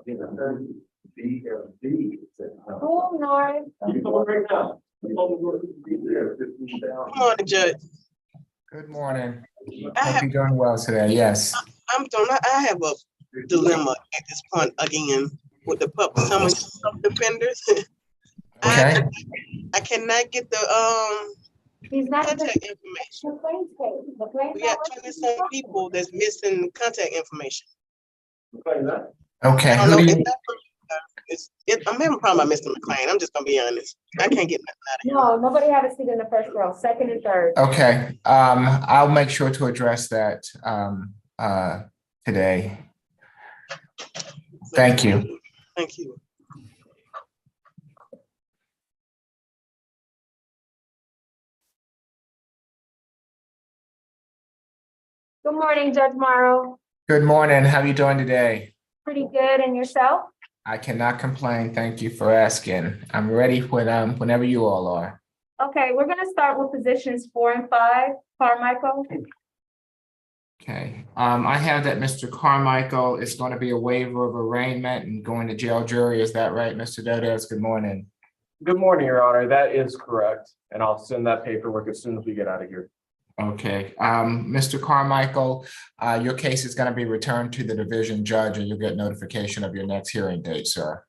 Cool, Norris. You come right now. Good morning, Judge. Good morning. I Hope have, you're doing well today. Yes. I have a dilemma at this point again with the public, some of the defenders. Okay. I cannot get the He's not. contact information. The claims case. The claims. We got 27 people that's missing contact information. Okay. I don't Who know do if you, I'm having a problem with Mr. McLean. I'm just gonna be honest. I can't get nothing out of him. No, nobody had a seat in the first row, second and third. okay. I'll make sure to address that today. Thank you. Thank you. Good morning, Judge Morrow. Good morning. How are you doing today? Pretty good, and yourself? I cannot complain. Thank you for asking. I'm ready whenever you all are. Okay, we're gonna start with positions 4 and 5. Carmichael? Okay. I have that Mr. Carmichael is going to be a waiver of arraignment and going to jail jury. Is that right, Mr. Dodez? Good morning. Good morning, Your Honor. That is correct. And I'll send that paperwork as soon as we get out of here. Okay, Mr. Carmichael, your case is going to be returned to the division judge and you'll get notification of your next hearing date, sir.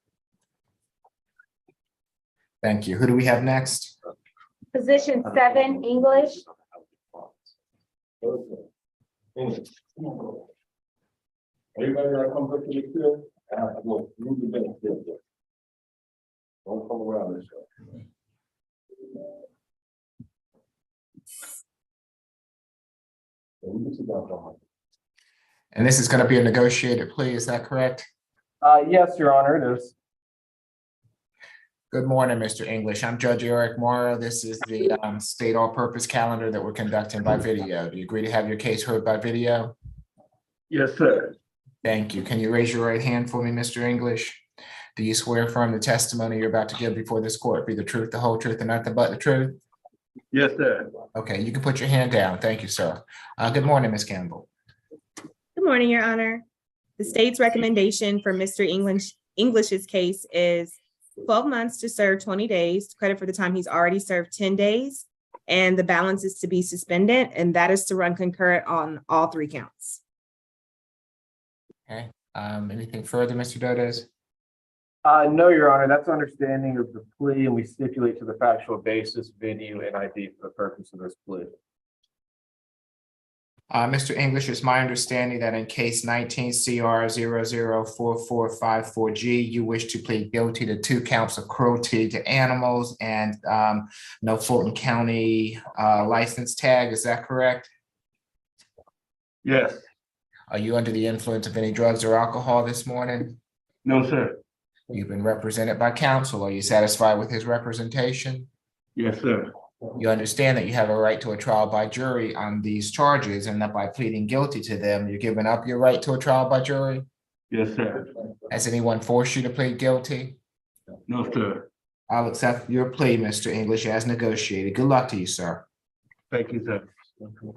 Thank you. Who do we have next? Position 7, English. Everybody that comes up to the field, will move the bench. Don't come around this way. And this is going to be a negotiated plea, is that correct? Yes, Your Honor, it is. Good morning, Mr. English. I'm Judge Eric Morrow. This is the state all-purpose calendar that we're conducting by video. Do you agree to have your case heard by video? Yes, sir. Thank you. Can you raise your right hand for me, Mr. English? Do you swear affirm the testimony you're about to give before this court be the truth, the whole truth, and nothing but the truth? Yes, sir. Okay, you can put your hand down. Thank you, sir. Good morning, Ms. Campbell. Good morning, Your Honor. The state's recommendation for Mr. English's case is 12 months to serve 20 days, credit for the time he's already served 10 days, and the balance is to be suspended, and that is to run concurrent on all 3 counts. Okay, anything further, Mr. Dodez? No, Your Honor, that's understanding of the plea, and we stipulate to the factual basis, venue, and ID for the purpose of this plea. Mr. English, it's my understanding that in case 19 CR 004454G, you wish to plead guilty to 2 counts of cruelty to animals and no Fulton County license tag. Is that correct? Yes. Are you under the influence of any drugs or alcohol this morning? No, sir. You've been represented by counsel. Are you satisfied with his representation? Yes, sir. You understand that you have a right to a trial by jury on these charges and that by pleading guilty to them, you're giving up your right to a trial by jury? Yes, sir. Has anyone forced you to plead guilty? No, sir. I'll accept your plea, Mr. English, as negotiated. Good luck to you, sir. Thank you, sir.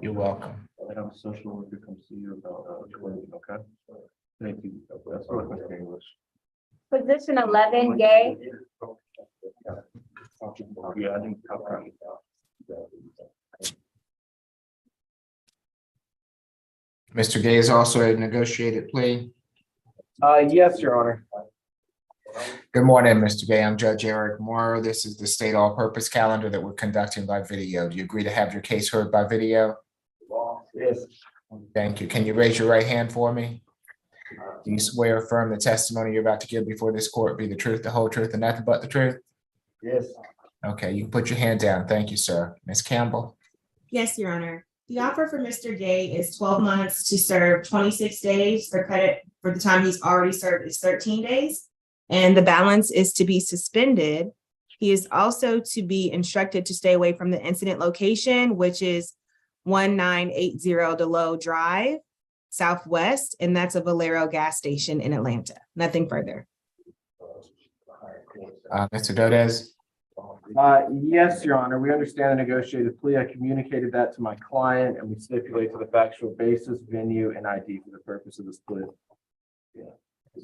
You're welcome. I have a social worker come see you about, okay? Thank you. That's what Mr. English. Position 11, Gay. Yeah, I think. Mr. Gay is also a negotiated plea. Yes, Your Honor. Good morning, Mr. Gay. I'm Judge Eric Morrow. This is the state all-purpose calendar that we're conducting by video. Do you agree to have your case heard by video? Yes. Thank you. Can you raise your right hand for me? Do you swear or affirm the testimony you're about to give before this court be the truth, the whole truth, and nothing but the truth? Yes. Okay, you can put your hand down. Thank you, sir. Ms. Campbell? Yes, Your Honor. The offer for Mr. Gay is 12 months to serve 26 days. For credit for the time he's already served is 13 days. And the balance is to be suspended. He is also to be instructed to stay away from the incident location, which is 1980 DeLoe Drive, Southwest, and that's a Valero gas station in Atlanta. Nothing further. Mr. Dodez? Yes, Your Honor, we understand the negotiated plea. I communicated that to my client and we stipulate to the factual basis, venue, and ID for the purpose of this plea.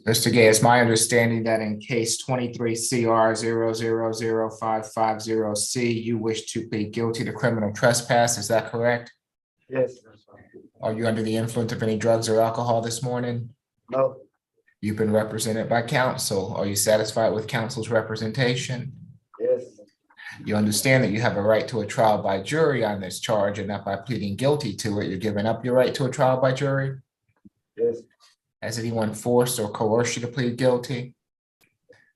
Mr. Gay, it's my understanding that in case 23 CR 0005550C, you wish to plead guilty to criminal trespass. Is that correct? Yes. Are you under the influence of any drugs or alcohol this morning? No. You've been represented by counsel. Are you satisfied with counsel's representation? Yes. You understand that you have a right to a trial by jury on this charge, and that by pleading guilty to it, you're giving up your right to a trial by jury? Yes. Has anyone forced or coerced you to plead guilty?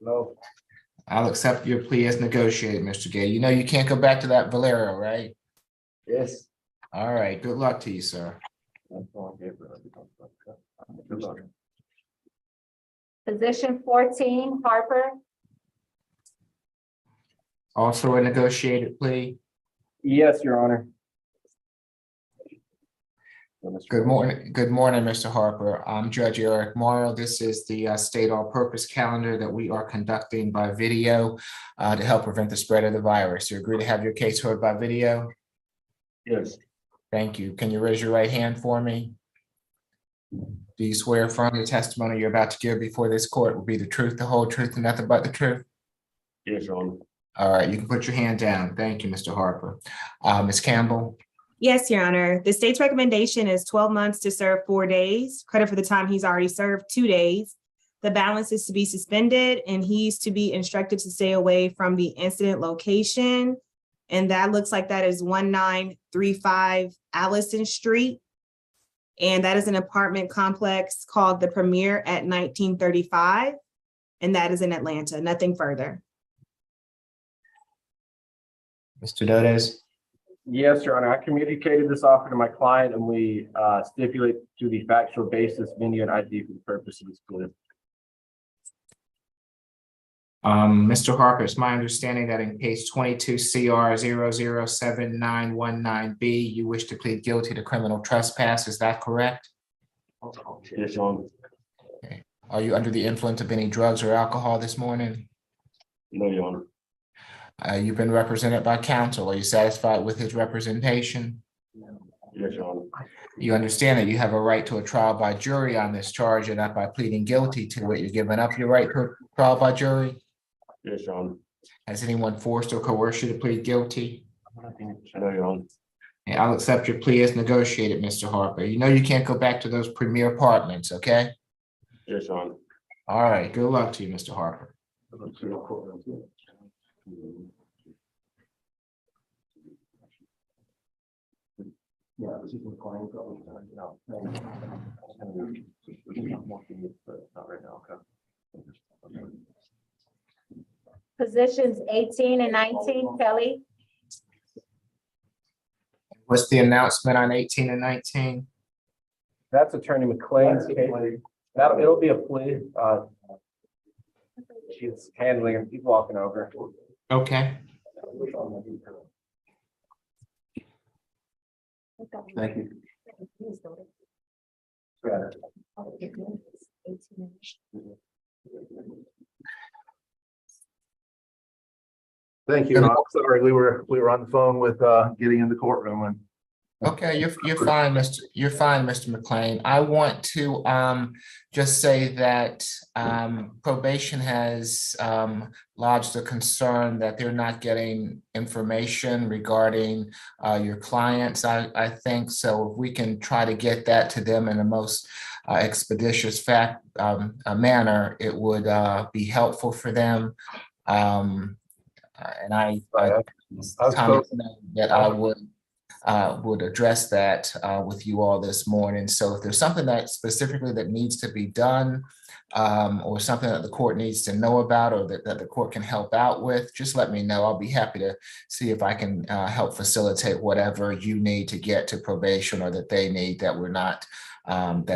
No. I'll accept your plea as negotiated, Mr. Gay. You know you can't go back to that Valero, right? Yes. All right, good luck to you, sir. Position 14, Harper. Also a negotiated plea. Yes, Your Honor. Good morning, Mr. Harper. I'm Judge Eric Morrow. This is the state all-purpose calendar that we are conducting by video to help prevent the spread of the virus. You agree to have your case heard by video? Yes. Thank you. Can you raise your right hand for me? Do you swear affirm the testimony you're about to give before this court will be the truth, the whole truth, and nothing but the truth? Yes, Your Honor. All right, you can put your hand down. Thank you, Mr. Harper. Ms. Campbell? Yes, Your Honor. The state's recommendation is 12 months to serve 4 days. Credit for the time he's already served 2 days. The balance is to be suspended, and he's to be instructed to stay away from the incident location. And that looks like that is 1935 Allison Street. And that is an apartment complex called the Premier at 1935. And that is in Atlanta, nothing further. Mr. Dodes? Yes, Your Honor. I communicated this offer to my client and we stipulate to the factual basis, venue and ID for the purpose of this plea. Mr. Harper, it's my understanding that in case 22 CR 007919B, you wish to plead guilty to criminal trespass. Is that correct? Yes, Your Honor. Okay. Are you under the influence of any drugs or alcohol this morning? No, Your Honor. You've been represented by counsel. Are you satisfied with his representation? Yes, Your Honor. You understand that you have a right to a trial by jury on this charge, and that by pleading guilty to it, you're giving up your right to a trial by jury? Yes, Your Honor. Has anyone forced or coerced you to plead guilty? No, Your Honor. And I'll accept your plea as negotiated, Mr. Harper. You know you can't go back to those premier apartments, okay? Yes, Your Honor. All right, good luck to you, Mr. Harper. Yeah, this is requiring. Not right now, okay. Positions 18 and 19, Kelly. What's the announcement on 18 and 19? That's Attorney McLean's case. It'll be a plea. She's handling it. He's walking over. Okay. Thank you. Got it. Thank you. I'm sorry, we were on the phone with getting in the courtroom and Okay, you're fine, Mr. McLean. I want to just say that probation has lodged a concern that they're not getting information regarding your clients. I think so. If we can try to get that to them in the most expeditious manner, it would be helpful for them. And I that I would address that with you all this morning. So if there's something that specifically that needs to be done or something that the court needs to know about or that the court can help out with, just let me know. I'll be happy to see if I can help facilitate whatever you need to get to probation or that they need that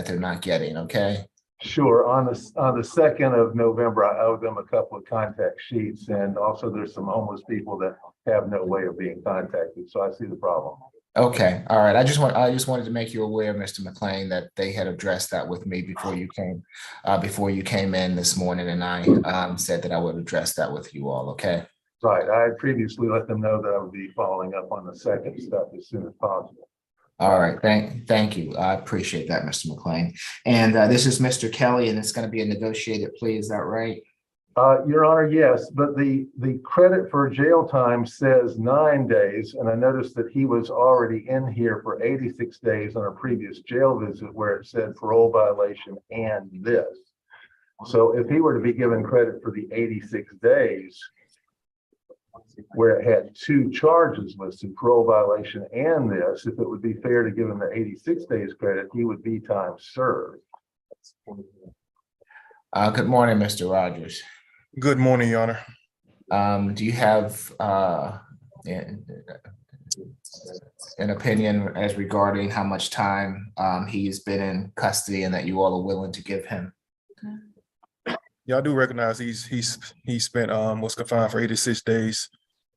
they're not getting, okay? sure, on the 2nd of November, I owe them a couple of contact sheets, and also there's some homeless people that have no way of being contacted, so I see the problem. Okay, all right. I just wanted to make you aware, Mr. McLean, that they had addressed that with me before you came in this morning, and I said that I would address that with you all. Okay. Right. I had previously let them know that I would be following up on the second stuff as soon as possible. All right, thank you. I appreciate that, Mr. McLean. And this is Mr. Kelly, and it's going to be a negotiated plea, is that right? Your Honor, yes, but the credit for jail time says 9 days, and I noticed that he was already in here for 86 days on a previous jail visit where it said parole violation and this. So if he were to be given credit for the 86 days, where it had 2 charges listed, parole violation and this, if it would be fair to give him the 86 days credit, he would be time served. Good morning, Mr. Rogers. Good morning, Your Honor. Do you have an opinion as regarding how much time he's been in custody and that you all are willing to give him? Yeah, I do recognize he spent was confined for 86 days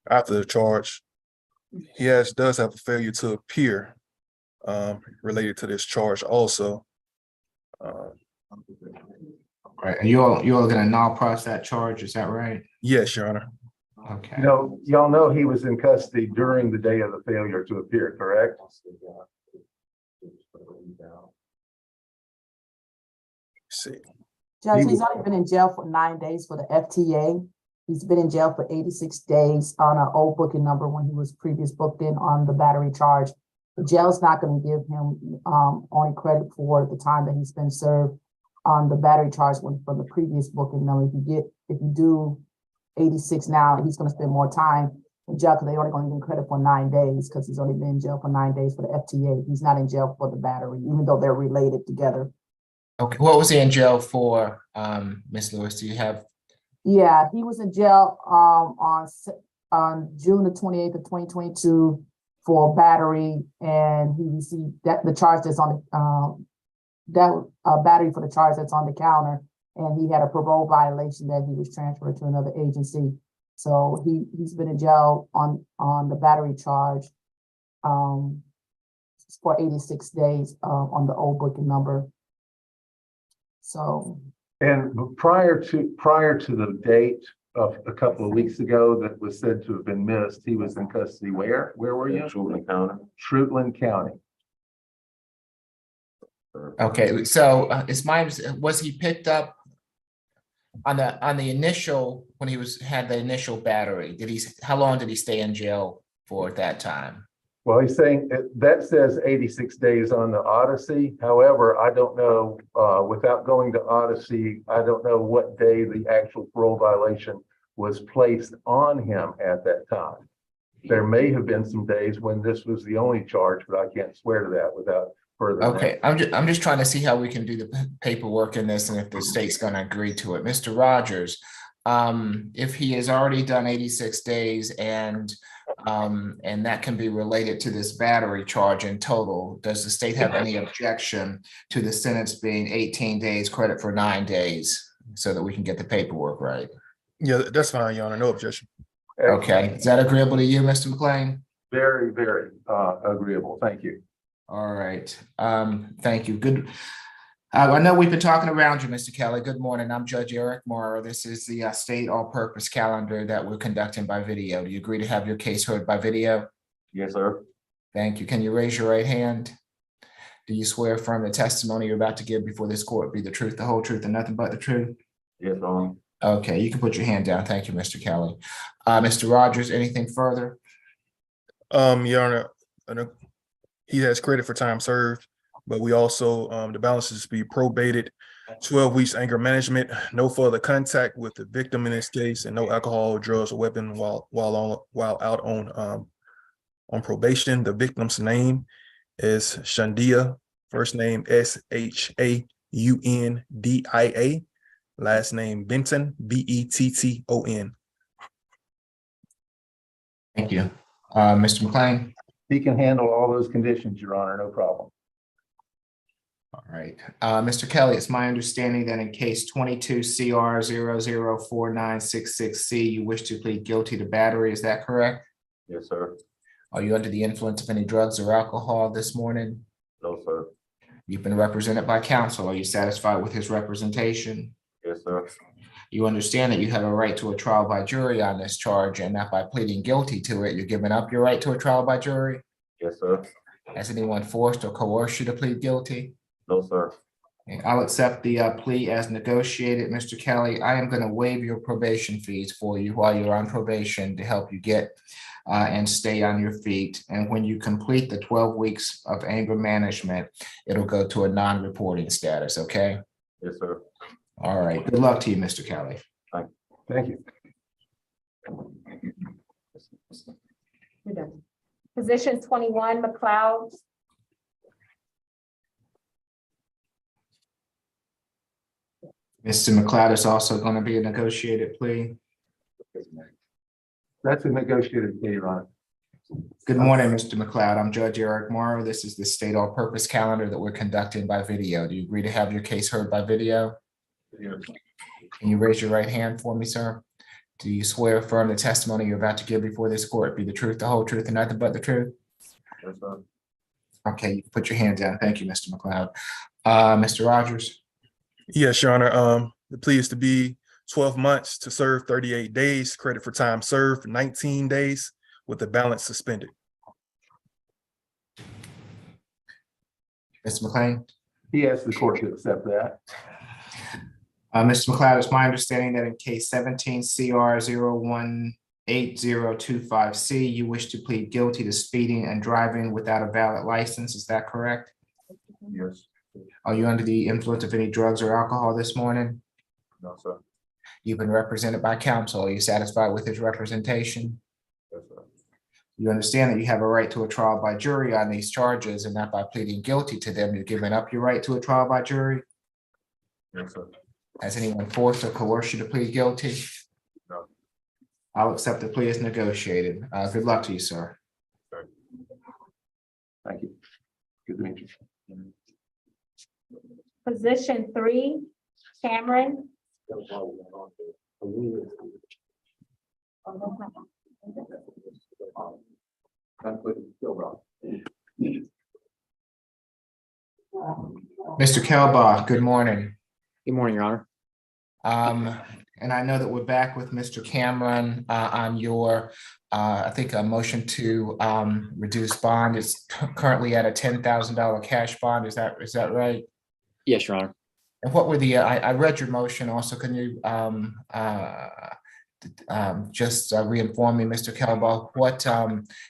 after the charge. He does have a failure to appear related to this charge also. Right, and you all gonna null process that charge, is that right? Yes, Your Honor. Okay. You know, y'all know he was in custody during the day of the failure to appear, correct? See, Judge, he's only been in jail for 9 days for the FTA. He's been in jail for 86 days on an old booking number when he was previous booked in on the battery charge. The jail's not going to give him only credit for the time that he's been served on the battery charge from the previous booking number. If you do 86 now, he's going to spend more time in jail because they're only going to give him credit for 9 days because he's only been in jail for 9 days for the FTA. He's not in jail for the battery, even though they're related together. Okay, what was he in jail for, Ms. Lewis? Do you have? Yeah, he was in jail on June the 28th of 2022 for battery, and he received the charge that's on the battery for the charge that's on the counter, and he had a parole violation that he was transferred to another agency. So he's been in jail on the battery charge for 86 days on the old booking number. So. And prior to the date of a couple of weeks ago that was said to have been missed, he was in custody where? Where were you? Truman County. Fruitland County. Okay, so was he picked up on the initial, when he had the initial battery? How long did he stay in jail for at that time? Well, he's saying that says 86 days on the Odyssey. However, I don't know, without going to Odyssey, I don't know what day the actual parole violation was placed on him at that time. There may have been some days when this was the only charge, but I can't swear to that without further. Okay, I'm just trying to see how we can do the paperwork in this and if the state's going to agree to it. Mr. Rogers, if he has already done 86 days and that can be related to this battery charge in total, does the state have any objection to the sentence being 18 days credit for 9 days so that we can get the paperwork right? yeah, that's fine, Your Honor. No objection. Okay, is that agreeable to you, Mr. McLean? Very, very agreeable. Thank you. All right, thank you. Good. I know we've been talking around you, Mr. Kelly. Good morning. I'm Judge Eric Morrow. This is the state all-purpose calendar that we're conducting by video. Do you agree to have your case heard by video? Yes, sir. Thank you. Can you raise your right hand? Do you swear affirm the testimony you're about to give before this court be the truth, the whole truth, and nothing but the truth? Yes, sir. Okay, you can put your hand down. Thank you, Mr. Kelly. Mr. Rogers, anything further? Your Honor, he has credit for time served, but we also, the balances be probated, 12 weeks anger management, no further contact with the victim in this case, and no alcohol, drugs, or weapon while out on probation. The victim's name is Shandia, first name Shaundia, last name Benton, Betton. Thank you. Mr. McLean? He can handle all those conditions, Your Honor, no problem. All right, Mr. Kelly, it's my understanding that in case 22 CR 004966C, you wish to plead guilty to battery. Is that correct? Yes, sir. Are you under the influence of any drugs or alcohol this morning? No, sir. You've been represented by counsel. Are you satisfied with his representation? Yes, sir. You understand that you have a right to a trial by jury on this charge, and that by pleading guilty to it, you're giving up your right to a trial by jury? Yes, sir. Has anyone forced or coerced you to plead guilty? No, sir. Okay, I'll accept the plea as negotiated. Mr. Kelly, I am going to waive your probation fees for you while you're on probation to help you get and stay on your feet. And when you complete the 12 weeks of anger management, it'll go to a non-reporting status, okay? Yes, sir. All right, good luck to you, Mr. Kelly. Thank you. We're done. Position 21, McLeod. Mr. McLeod is also going to be a negotiated plea. That's a negotiated plea, Ron. Good morning, Mr. McLeod. I'm Judge Eric Morrow. This is the state all-purpose calendar that we're conducting by video. Do you agree to have your case heard by video? Yes. Can you raise your right hand for me, sir? Do you swear or affirm the testimony you're about to give before this court be the truth, the whole truth, and nothing but the truth? Yes, sir. Okay, you can put your hand down. Thank you, Mr. McLeod. Mr. Rogers? Yes, Your Honor. The plea is to be 12 months to serve 38 days, credit for time served 19 days with the balance suspended. Mr. McLean? He asked the court to accept that. Mr. McLeod, it's my understanding that in case 17 CR 018025C, you wish to plead guilty to speeding and driving without a valid license. Is that correct? Yes. Are you under the influence of any drugs or alcohol this morning? No, sir. You've been represented by counsel. Are you satisfied with his representation? Yes, sir. You understand that you have a right to a trial by jury on these charges, and that by pleading guilty to them, you're giving up your right to a trial by jury? Yes, sir. Has anyone forced or coerced you to plead guilty? No. I'll accept the plea as negotiated. Good luck to you, sir. Thank you. Good to meet you. Position 3, Cameron. Mr. Kelbaugh, good morning. Good morning, Your Honor. And I know that we're back with Mr. Cameron on your, I think a motion to reduce bond is currently at a $10,000 cash bond. Is that right? Yes, Your Honor. And what were the, I read your motion also. Can you just re-inform me, Mr. Kelbaugh, what,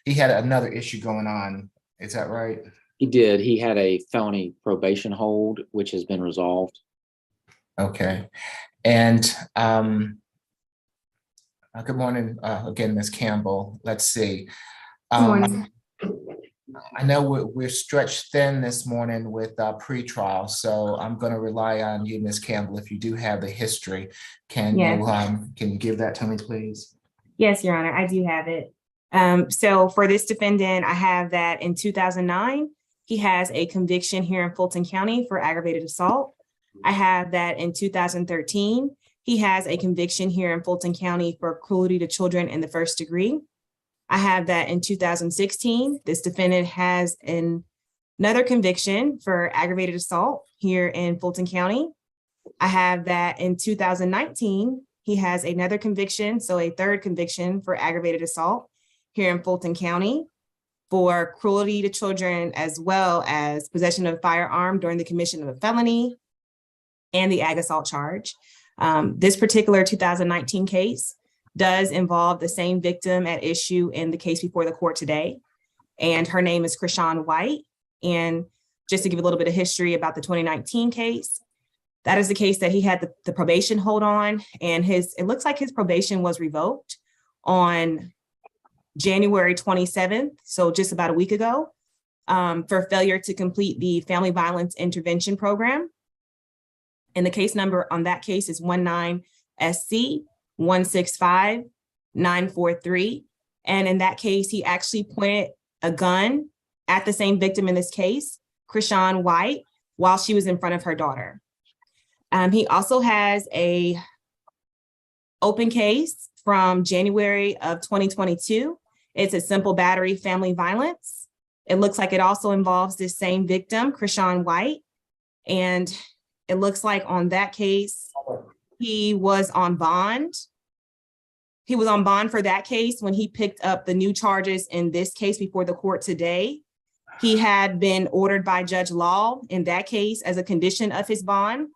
he had another issue going on. Is that right? He did. He had a felony probation hold, which has been resolved. Okay. And good morning again, Ms. Campbell. Let's see. Good morning. I know we're stretched thin this morning with pretrial, so I'm going to rely on you, Ms. Campbell. If you do have the history, can you give that to me, please? Yes, Your Honor, I do have it. So for this defendant, I have that in 2009, he has a conviction here in Fulton County for aggravated assault. I have that in 2013, he has a conviction here in Fulton County for cruelty to children in the first degree. I have that in 2016, this defendant has another conviction for aggravated assault here in Fulton County. I have that in 2019, he has another conviction, so a third conviction for aggravated assault here in Fulton County for cruelty to children, as well as possession of a firearm during the commission of a felony and the ag assault charge. This particular 2019 case does involve the same victim at issue in the case before the court today. And her name is Krishan White. And just to give a little bit of history about the 2019 case, that is the case that he had the probation hold on, and it looks like his probation was revoked on January 27th, so just about a week ago, for failure to complete the family violence intervention program. And the case number on that case is 19SC165943. And in that case, he actually pointed a gun at the same victim in this case, Krishan White, while she was in front of her daughter. He also has a open case from January of 2022. It's a simple battery family violence. It looks like it also involves this same victim, Krishan White. And it looks like on that case, he was on bond. He was on bond for that case when he picked up the new charges in this case before the court today. He had been ordered by Judge Law in that case as a condition of his bond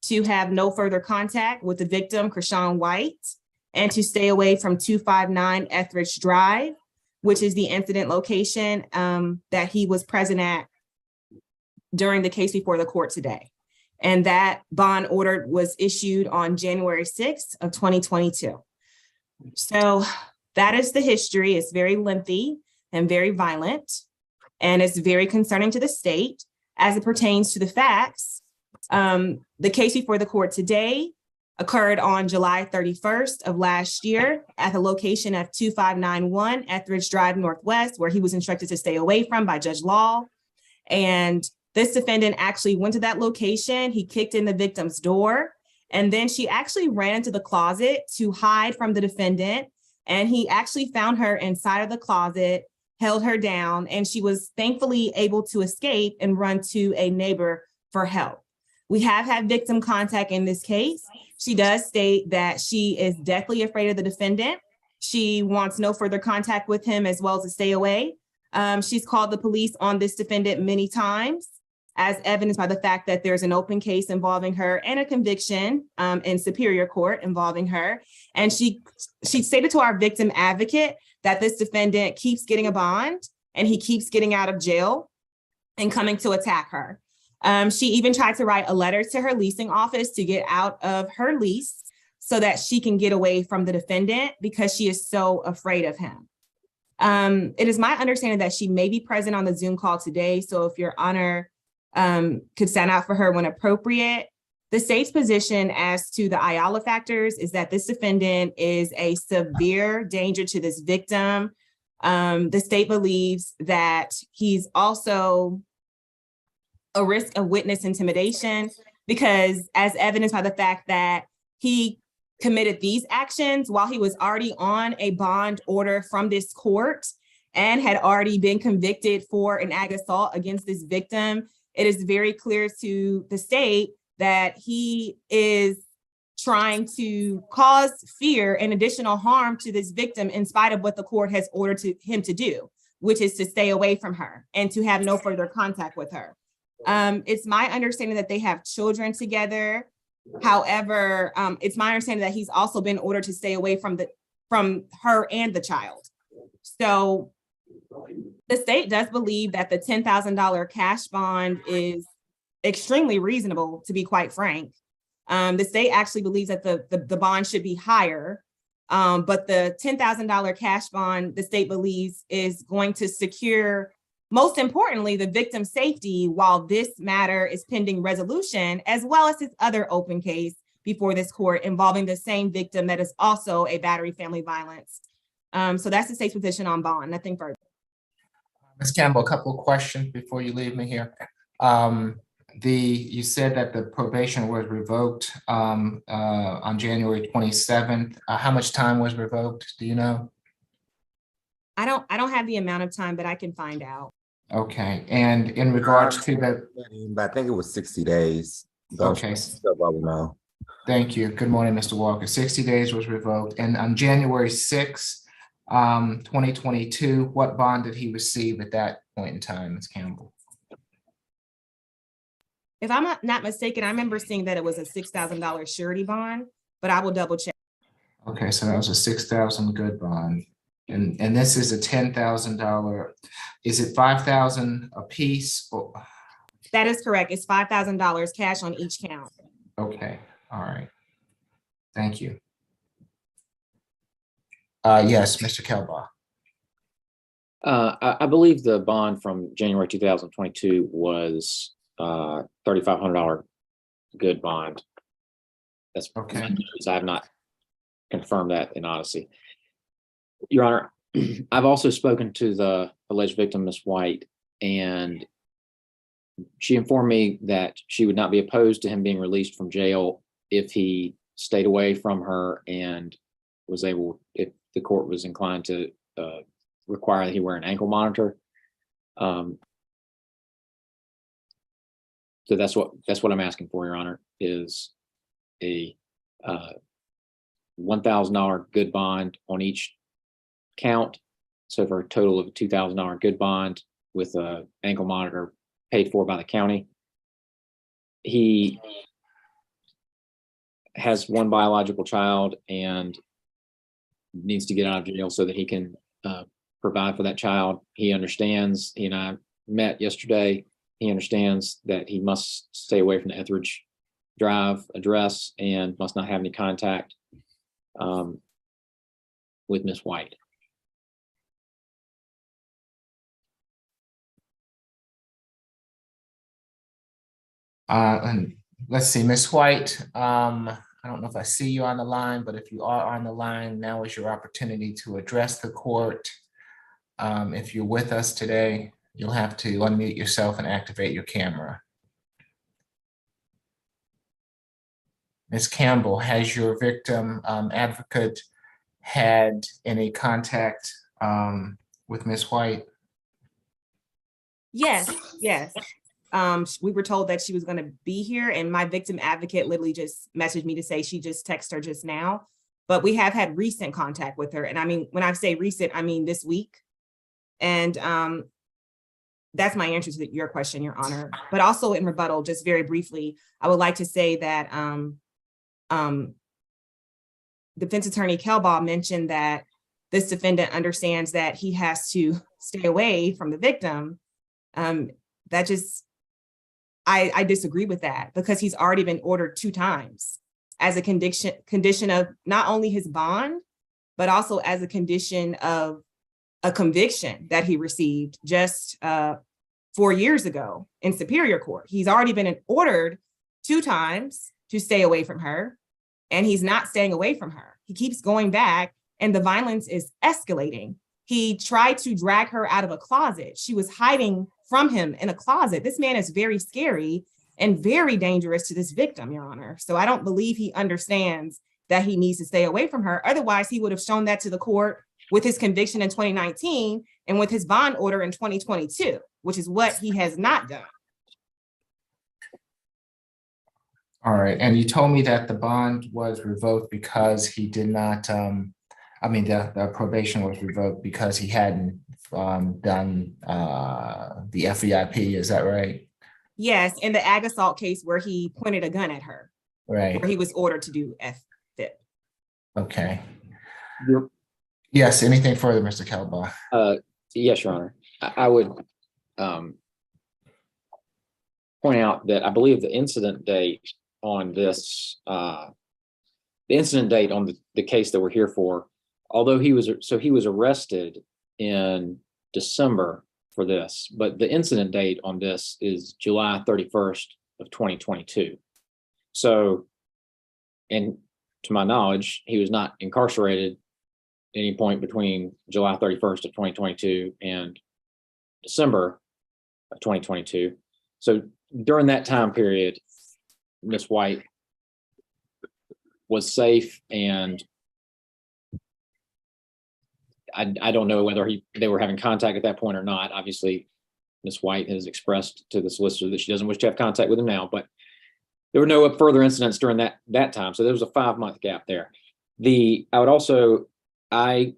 to have no further contact with the victim, Krishan White, and to stay away from 259 Etheridge Drive, which is the incident location that he was present at during the case before the court today. And that bond order was issued on January 6th of 2022. So that is the history. It's very lengthy and very violent, and it's very concerning to the state as it pertains to the facts. The case before the court today occurred on July 31st of last year at the location of 2591 Etheridge Drive Northwest, where he was instructed to stay away from by Judge Law. And this defendant actually went to that location. He kicked in the victim's door, and then she actually ran into the closet to hide from the defendant. And he actually found her inside of the closet, held her down, and she was thankfully able to escape and run to a neighbor for help. We have had victim contact in this case. She does state that she is deathly afraid of the defendant. She wants no further contact with him, as well as to stay away. She's called the police on this defendant many times, as evidenced by the fact that there's an open case involving her and a conviction in Superior Court involving her. And she stated to our victim advocate that this defendant keeps getting a bond and he keeps getting out of jail and coming to attack her. She even tried to write a letter to her leasing office to get out of her lease so that she can get away from the defendant because she is so afraid of him. It is my understanding that she may be present on the Zoom call today. So if Your Honor could stand out for her when appropriate. The state's position as to the Ayala factors is that this defendant is a severe danger to this victim. The state believes that he's also a risk of witness intimidation because, as evidenced by the fact that he committed these actions while he was already on a bond order from this court and had already been convicted for an ag assault against this victim, it is very clear to the state that he is trying to cause fear and additional harm to this victim in spite of what the court has ordered him to do, which is to stay away from her and to have no further contact with her. It's my understanding that they have children together. However, it's my understanding that he's also been ordered to stay away from her and the child. So the state does believe that the $10,000 cash bond is extremely reasonable, to be quite frank. The state actually believes that the bond should be higher, but the $10,000 cash bond, the state believes, is going to secure, most importantly, the victim's safety while this matter is pending resolution, as well as his other open case before this court involving the same victim that is also a battery family violence. So that's the state's position on bond. Nothing further. Ms. Campbell, a couple of questions before you leave me here. You said that the probation was revoked on January 27th. How much time was revoked? Do you know? I don't have the amount of time, but I can find out. Okay, and in regards to that, But I think it was 60 days. Okay. Stuff I would know. thank you. Good morning, Mr. Walker. 60 days was revoked. And on January 6th, 2022, what bond did he receive at that point in time, Ms. Campbell? If I'm not mistaken, I remember seeing that it was a $6,000 surety bond, but I will double check. Okay, so that was a $6,000 good bond. And this is a $10,000. Is it $5,000 a piece? That is correct. It's $5,000 cash on each count. Okay, all right. Thank you. Yes, Mr. Kelbaugh. I believe the bond from January 2022 was $3,500 good bond. That's Okay. I have not confirmed that in honesty. Your Honor, I've also spoken to the alleged victim, Ms. White, and she informed me that she would not be opposed to him being released from jail if he stayed away from her and was able, if the court was inclined to require that he wear an ankle monitor. So that's what I'm asking for, Your Honor, is a $1,000 good bond on each count. So for a total of a $2,000 good bond with a ankle monitor paid for by the county. He has one biological child and needs to get out of jail so that he can provide for that child. He understands, he and I met yesterday. He understands that he must stay away from the Etheridge Drive address and must not have any contact with Miss White. And let's see, Miss White, I don't know if I see you on the line, but if you are on the line, now is your opportunity to address the court. If you're with us today, you'll have to unmute yourself and activate your camera. Ms. Campbell, has your victim advocate had any contact with Ms. White? Yes, yes. We were told that she was going to be here, and my victim advocate literally just messaged me to say she just texted her just now. But we have had recent contact with her. And I mean, when I say recent, I mean this week. And that's my answer to your question, Your Honor. But also in rebuttal, just very briefly, I would like to say that defense attorney Kelbaugh mentioned that this defendant understands that he has to stay away from the victim. That just, I disagree with that, because he's already been ordered 2 times as a condition of not only his bond, but also as a condition of a conviction that he received just 4 years ago in Superior Court. He's already been ordered 2 times to stay away from her, and he's not staying away from her. He keeps going back, and the violence is escalating. He tried to drag her out of a closet. She was hiding from him in a closet. This man is very scary and very dangerous to this victim, Your Honor. So I don't believe he understands that he needs to stay away from her. Otherwise, he would have shown that to the court with his conviction in 2019 and with his bond order in 2022, which is what he has not done. All right, and you told me that the bond was revoked because he did not, the probation was revoked because he hadn't done the FEIP, is that right? Yes, in the ag assault case where he pointed a gun at her, Right, where he was ordered to do FFIP. okay. Yes, anything further, Mr. Kelbaugh? Yes, Your Honor. I would point out that I believe the incident date on this, the case that we're here for, although he was arrested in December for this, but the incident date on this is July 31st of 2022. So, and to my knowledge, he was not incarcerated at any point between July 31st of 2022 and December of 2022. So during that time period, Ms. White was safe, and I don't know whether they were having contact at that point or not. Obviously, Ms. White has expressed to the solicitor that she doesn't wish to have contact with him now, but there were no further incidents during that time. So there was a 5-month gap there. I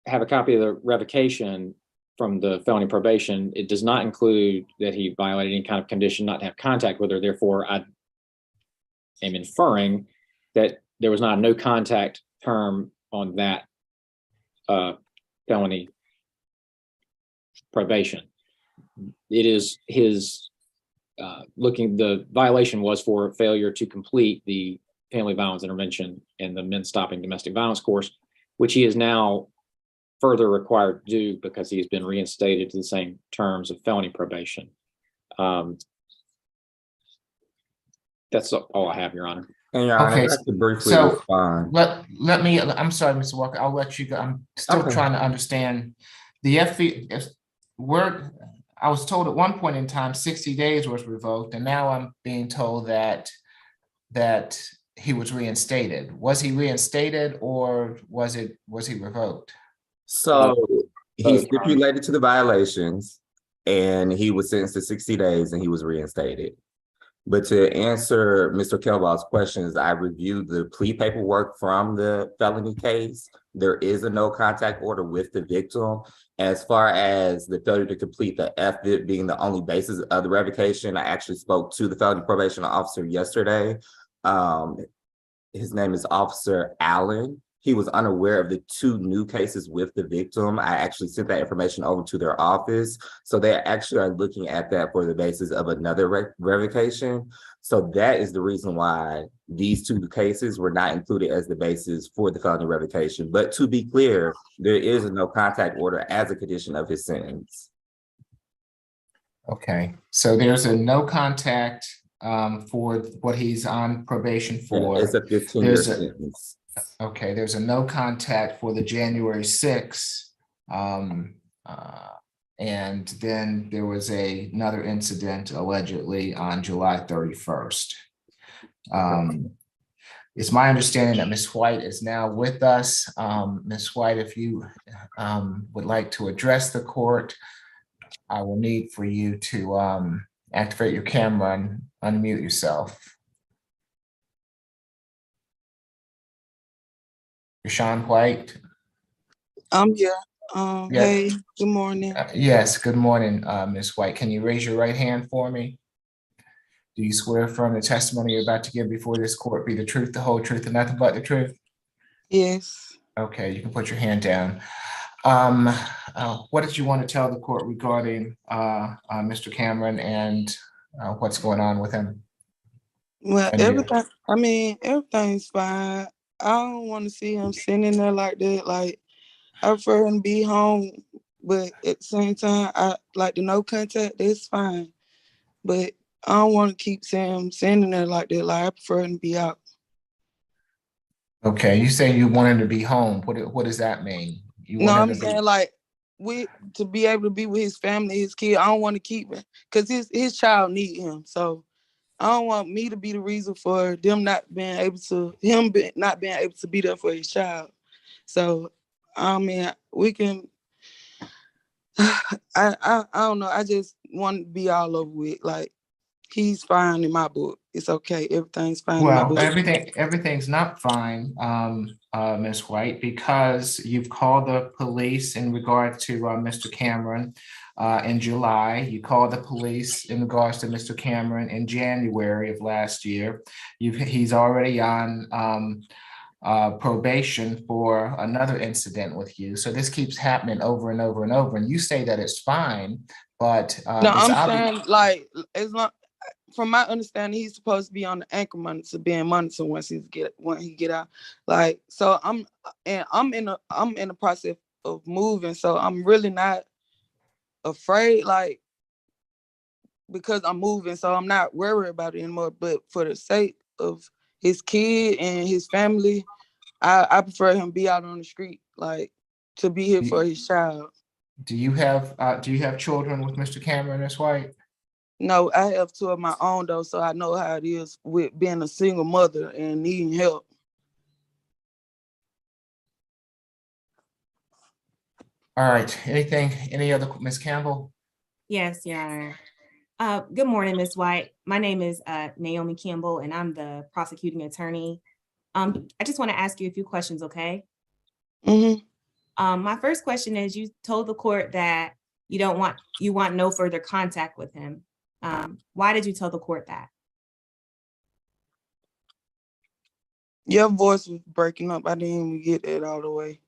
have a copy of the revocation from the felony probation. It does not include that he violated any kind of condition not to have contact with her. Therefore, I am inferring that there was not a no contact term on that felony probation. It is his the violation was for failure to complete the family violence intervention and the Men Stopping Domestic Violence course, which he is now further required to do because he has been reinstated to the same terms of felony probation. That's all I have, Your Honor. And Your Honor, Okay, if I could briefly so respond. let me, I'm sorry, Mr. Walker, I'll let you go. I'm still Okay. trying to understand the I was told at one point in time 60 days was revoked, and now I'm being told that he was reinstated. Was he reinstated, or was he revoked? So he stipulated to the violations and he was sentenced to 60 days and he was reinstated. But to answer Mr. Kelbaugh's questions, I reviewed the plea paperwork from the felony case There is a no contact order with the victim. As far as the failure to complete the FVIP being the only basis of the revocation, I actually spoke to the felony probation officer yesterday. His name is Officer Allen. He was unaware of the 2 new cases with the victim. I actually sent that information over to their office. So they actually are looking at that for the basis of another revocation. So that is the reason why these 2 cases were not included as the basis for the felony revocation. But to be clear, there is a no contact order as a condition of his sentence. Okay, so there's a no contact for what he's on probation for. It's a 15-year There's a- sentence. Okay, there's a no contact for the January 6th. And then there was another incident allegedly on July 31st. It's my understanding that Ms. White is now with us. Ms. White, if you would like to address the court, I will need for you to activate your camera and unmute yourself. Rashawn White? I'm here. Yeah. Hey, good morning. Yes, good morning, Ms. White. Can you raise your right hand for me? Do you swear affirm the testimony you're about to give before this court be the truth, the whole truth, and nothing but the truth? Yes. Okay, you can put your hand down. What did you want to tell the court regarding Mr. Cameron and what's going on with him? Well, And you. everything's fine. I don't want to see him sitting there like that. Like, I prefer him to be home, but at the same time, I like the no contact. That's fine, but I don't want to keep seeing him sitting there like that. Like, I prefer him to be out. Okay, you say you want him to be home. What does that mean? You No, want him I'm to be- saying like to be able to be with his family, his kid. I don't want to keep it because his child need him. So I don't want me to be the reason for them not being able to not being able to be there for his child. So I mean, we can. I don't know. I just want to be all over with. Like, he's fine in my book. It's okay. Everything's fine in my Well, book. everything's not fine, Ms. White, because you've called the police in regard to Mr. Cameron in July. You called the police in regards to Mr. Cameron in January of last year. He's already on probation for another incident with you. So this keeps happening over and over and over. And you say that it's fine, but No, I'm saying like it's not. From my understanding, he's supposed to be on the ankle monitor, being monitored when he get out. Like, so I'm in the process of moving, so I'm really not afraid, like, because I'm moving, so I'm not worried about it anymore. But for the sake of his kid and his family, I prefer him be out on the street, like, to be here for his child. Do you have children with Mr. Cameron, Ms. White? No, I have 2 of my own though, so I know how it is with being a single mother and needing help. All right, any other, Ms. Campbell? Yes, Your Honor. Good morning, Ms. White. My name is Naomi Campbell, and I'm the prosecuting attorney. I just want to ask you a few questions, okay? Mm-hmm. My first question is, you told the court that you want no further contact with him. Why did you tell the court that? Your voice was breaking up. I didn't even get it all the way.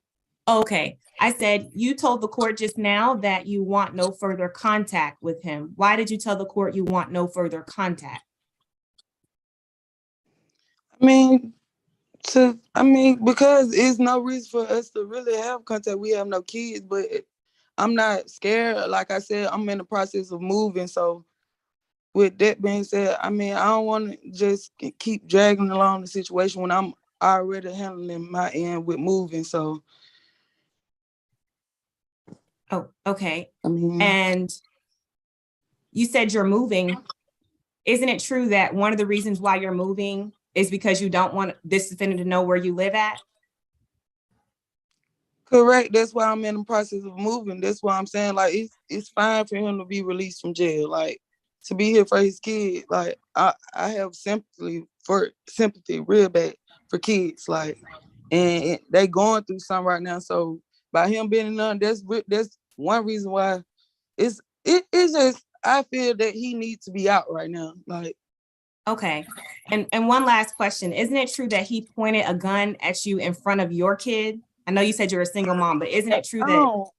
Okay, I said you told the court just now that you want no further contact with him. Why did you tell the court you want no further contact? Because it's no reason for us to really have contact. We have no kids, but I'm not scared. Like I said, I'm in the process of moving. So with that being said, I don't want to just keep dragging along the situation when I'm already handling my end with moving. So. Oh, okay. And you said you're moving. Isn't it true that one of the reasons why you're moving is because you don't want this defendant to know where you live at? Correct. That's why I'm in the process of moving. That's why I'm saying, like, it's fine for him to be released from jail. Like, to be here for his kid. Like, I have sympathy real bad for kids. Like, and they going through something right now. So by him being in none, that's one reason why it's just I feel that he needs to be out right now. Like, Okay. And one last question. Isn't it true that he pointed a gun at you in front of your kid? I know you said you're a single mom, but isn't it true that?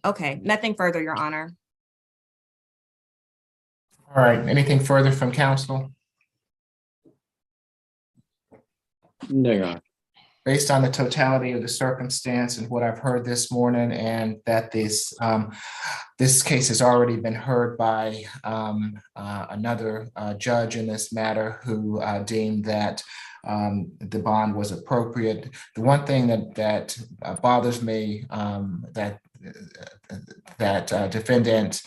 Okay, nothing further, Your Honor. All right, anything further from counsel? No, Your Honor. Based on the totality of the circumstance and what I've heard this morning, and that this case has already been heard by another judge in this matter who deemed that the bond was appropriate. The one thing that bothers me that defendant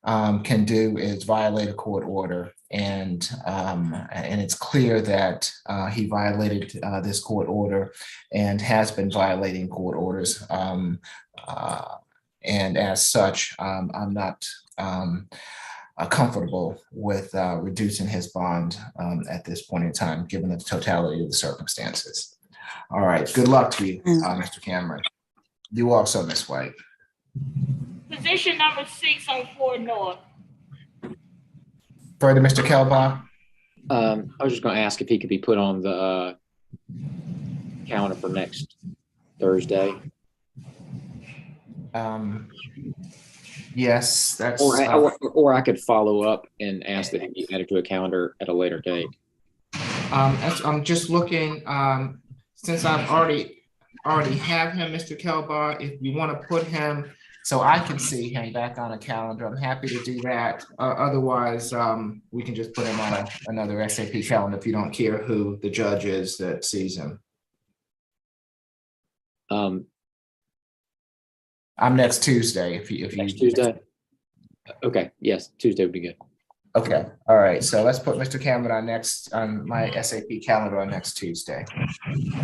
can do is violate a court order, and it's clear that he violated this court order and has been violating court orders, and as such, I'm not comfortable with reducing his bond at this point in time, given the totality of the circumstances. All right, good luck to you, Mr. Cameron. You also, Ms. White. Position number 6 on 4 North. Further, Mr. Kelbach? I was just going to ask if he could be put on the calendar for next Thursday. Yes, that's. Or I could follow up and ask that he be added to a calendar at a later date. I'm just looking, since I've already have him, Mr. Kelbar, if you want to put him so I can see him back on a calendar, I'm happy to do that. Otherwise, we can just put him on another SAP calendar if you don't care who the judge is that sees him. I'm next Tuesday. If you Next Tuesday. Okay. Yes, Tuesday would be good. Okay. All right. So let's put Mr. Cameron on my SAP calendar on next Tuesday.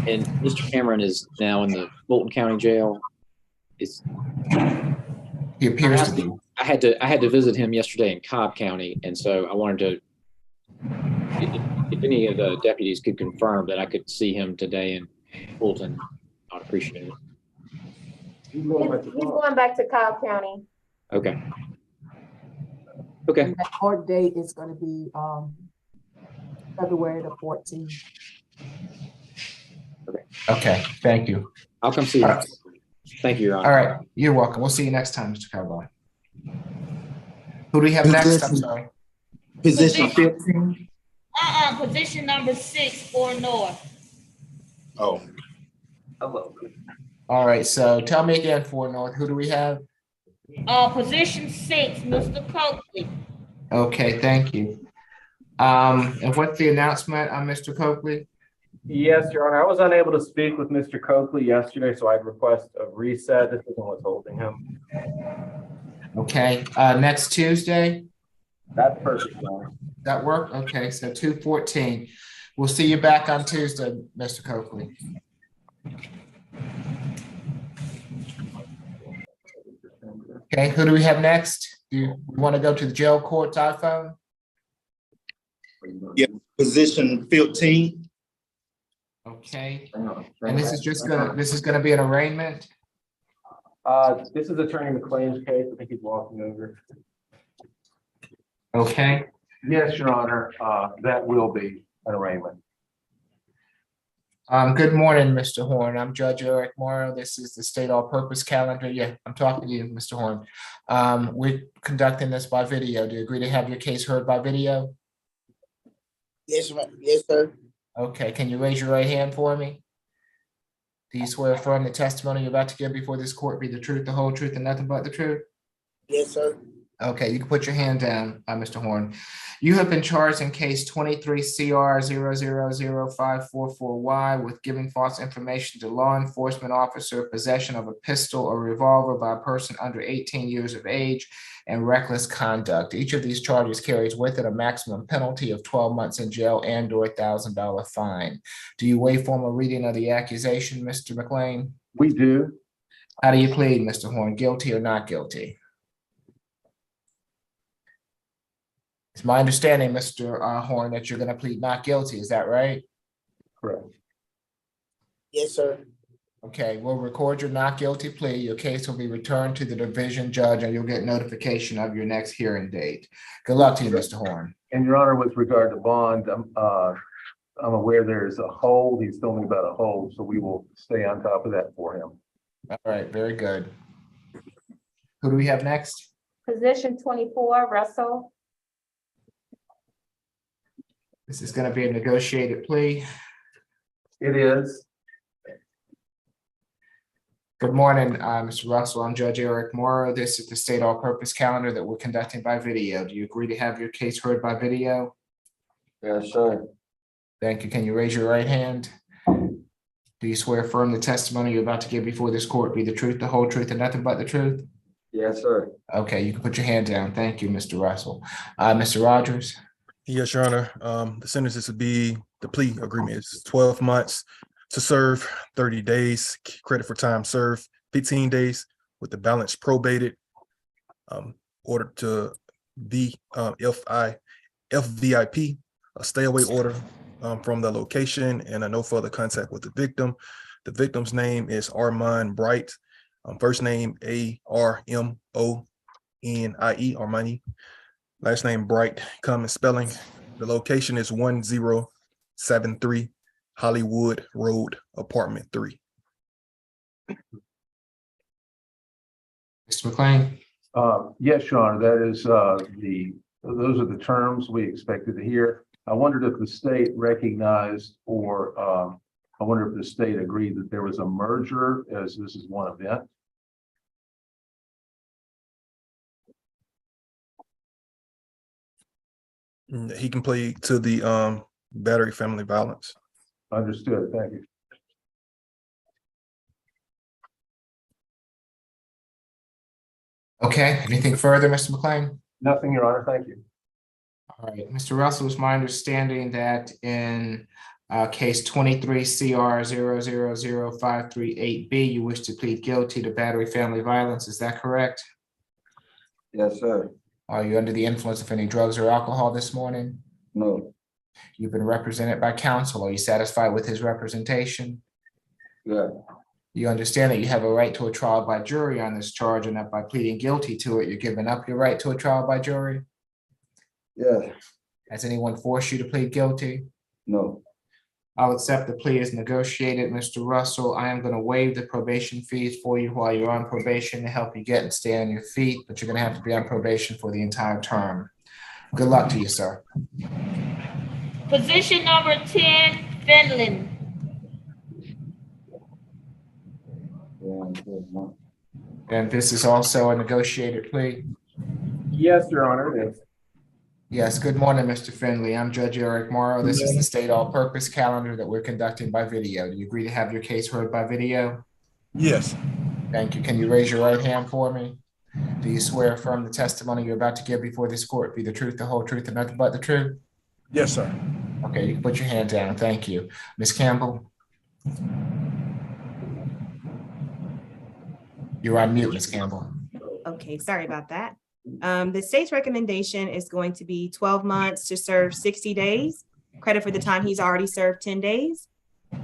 And Mr. Cameron is now in the Fulton County Jail. He appears to be. I had to visit him yesterday in Cobb County, and so I wanted to, if any of the deputies could confirm that I could see him today in Fulton, I'd appreciate it. He's going back to Cobb County. Okay. Okay. And that court date is gonna be, February the 14th. Okay. Thank you. I'll come see you. All right. Thank you, Your Honor. All right. You're welcome. We'll see you next time, Mr. Carbone. Who do we have next? I'm sorry. Position 15. Position number 6, 4 North. Oh. All right. So tell me again, 4 North. Who do we have? Position 6, Mr. Coakley. Okay. Thank you. And what's the announcement on Mr. Coakley? Yes, Your Honor. I was unable to speak with Mr. Coakley yesterday, so I'd request a reset. This isn't what's holding him. Okay. Next Tuesday? That's perfect, Your Honor. That work? Okay. So 2/14. We'll see you back on Tuesday, Mr. Coakley. Okay. Who do we have next? Do you want to go to the jail court's iPhone? Yeah, position 15. Okay. And this is gonna be an arraignment? This is Attorney McLean's case. I think he's walking over. Okay. Yes, Your Honor, that will be an arraignment. Good morning, Mr. Horn. I'm Judge Eric Morrow. This is the state all-purpose calendar. Yeah, I'm talking to you, Mr. Horn. We're conducting this by video. Do you agree to have your case heard by video? Yes, yes, sir. Okay, can you raise your right hand for me? Do you swear or affirm the testimony you're about to give before this court be the truth, the whole truth, and nothing but the truth? Yes, sir. Okay, you can put your hand down, Mr. Horn. You have been charged in case 23 CR 0000544Y with giving false information to law enforcement officer, possession of a pistol or revolver by a person under 18 years of age, and reckless conduct. Each of these charges carries with it a maximum penalty of 12 months in jail and or $1,000 fine. Do you waive formal reading of the accusation, Mr. McLean? We do. How do you plead, Mr. Horn? Guilty or not guilty? It's my understanding, Mr. Horn, that you're going to plead not guilty. Is that right? Correct. Yes, sir. Okay, we'll record your not guilty plea. Your case will be returned to the division judge and you'll get notification of your next hearing date. Good luck to you, Mr. Horn. And Your Honor, with regard to bond, I'm aware there is a hold. He's told me about a hold, so we will stay on top of that for him. All right, very good. Who do we have next? Position 24, Russell. This is going to be a negotiated plea. It is. Good morning, Mr. Russell. I'm Judge Eric Morrow. This is the state all-purpose calendar that we're conducting by video. Do you agree to have your case heard by video? Yes, sir. Thank you. Can you raise your right hand? Do you swear affirm the testimony you're about to give before this court be the truth, the whole truth, and nothing but the truth? Yes, sir. Okay, you can put your hand down. Thank you, Mr. Russell. Mr. Rogers? Yes, Your Honor. The sentences would be, the plea agreement is 12 months to serve, 30 days, credit for time served, 15 days with the balance probated. Ordered to FVIP, a stay away order from the location and a no further contact with the victim. The victim's name is Armand Bright. First name Armoni, Armani. Last name Bright, common spelling. The location is 1073 Hollywood Road, apartment 3. Mr. McLean? Yes, Your Honor, that is those are the terms we expected to hear. I wondered if the state recognized or I wonder if the state agreed that there was a merger, as this is one event. He can plead to the battery family violence. Understood. Thank you. Okay, anything further, Mr. McLean? Nothing, Your Honor. Thank you. All right, Mr. Russell, it's my understanding that in case 23 CR 0000538B, you wish to plead guilty to battery family violence. Is that correct? Yes, sir. Are you under the influence of any drugs or alcohol this morning? No. You've been represented by counsel. Are you satisfied with his representation? Yeah. You understand that you have a right to a trial by jury on this charge and that by pleading guilty to it, you're giving up your right to a trial by jury? Yeah. Has anyone forced you to plead guilty? No. I'll accept the plea as negotiated, Mr. Russell. I am going to waive the probation fees for you while you're on probation to help you get and stay on your feet, but you're going to have to be on probation for the entire term. Good luck to you, sir. Position number 10, Finland. And this is also a negotiated plea. Yes, Your Honor, it is. Yes, good morning, Mr. Finley. I'm Judge Eric Morrow. This is the state all-purpose calendar that we're conducting by video. Do you agree to have your case heard by video? Yes. Thank you. Can you raise your right hand for me? Do you swear affirm the testimony you're about to give before this court be the truth, the whole truth, and nothing but the truth? Yes, sir. Okay, you can put your hand down. Thank you. Ms. Campbell? You're on mute, Ms. Campbell. Okay, sorry about that. The state's recommendation is going to be 12 months to serve 60 days, credit for the time he's already served 10 days.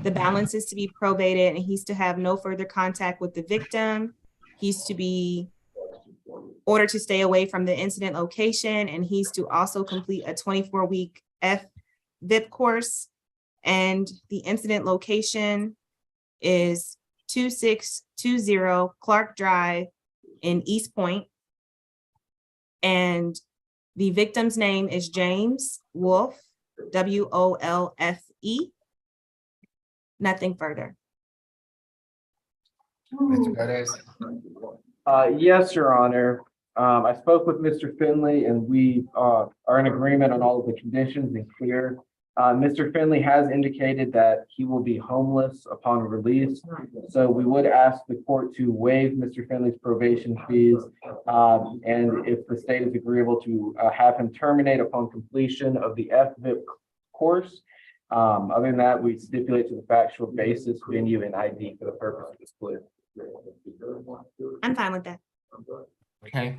The balance is to be probated and he's to have no further contact with the victim. He's to be ordered to stay away from the incident location, and he's to also complete a 24-week FVIP course. And the incident location is 2620 Clark Drive in East Point. And the victim's name is James Wolfe, WOLFE. Nothing further. Mr. Perez? Yes, Your Honor. I spoke with Mr. Finley and we are in agreement on all of the conditions and clear. Mr. Finley has indicated that he will be homeless upon release. So we would ask the court to waive Mr. Finley's probation fees. And if the state is agreeable to have him terminate upon completion of the FVIP course. Other than that, we stipulate to the factual basis, venue, and ID for the purpose of this plea. I'm fine with that. Okay.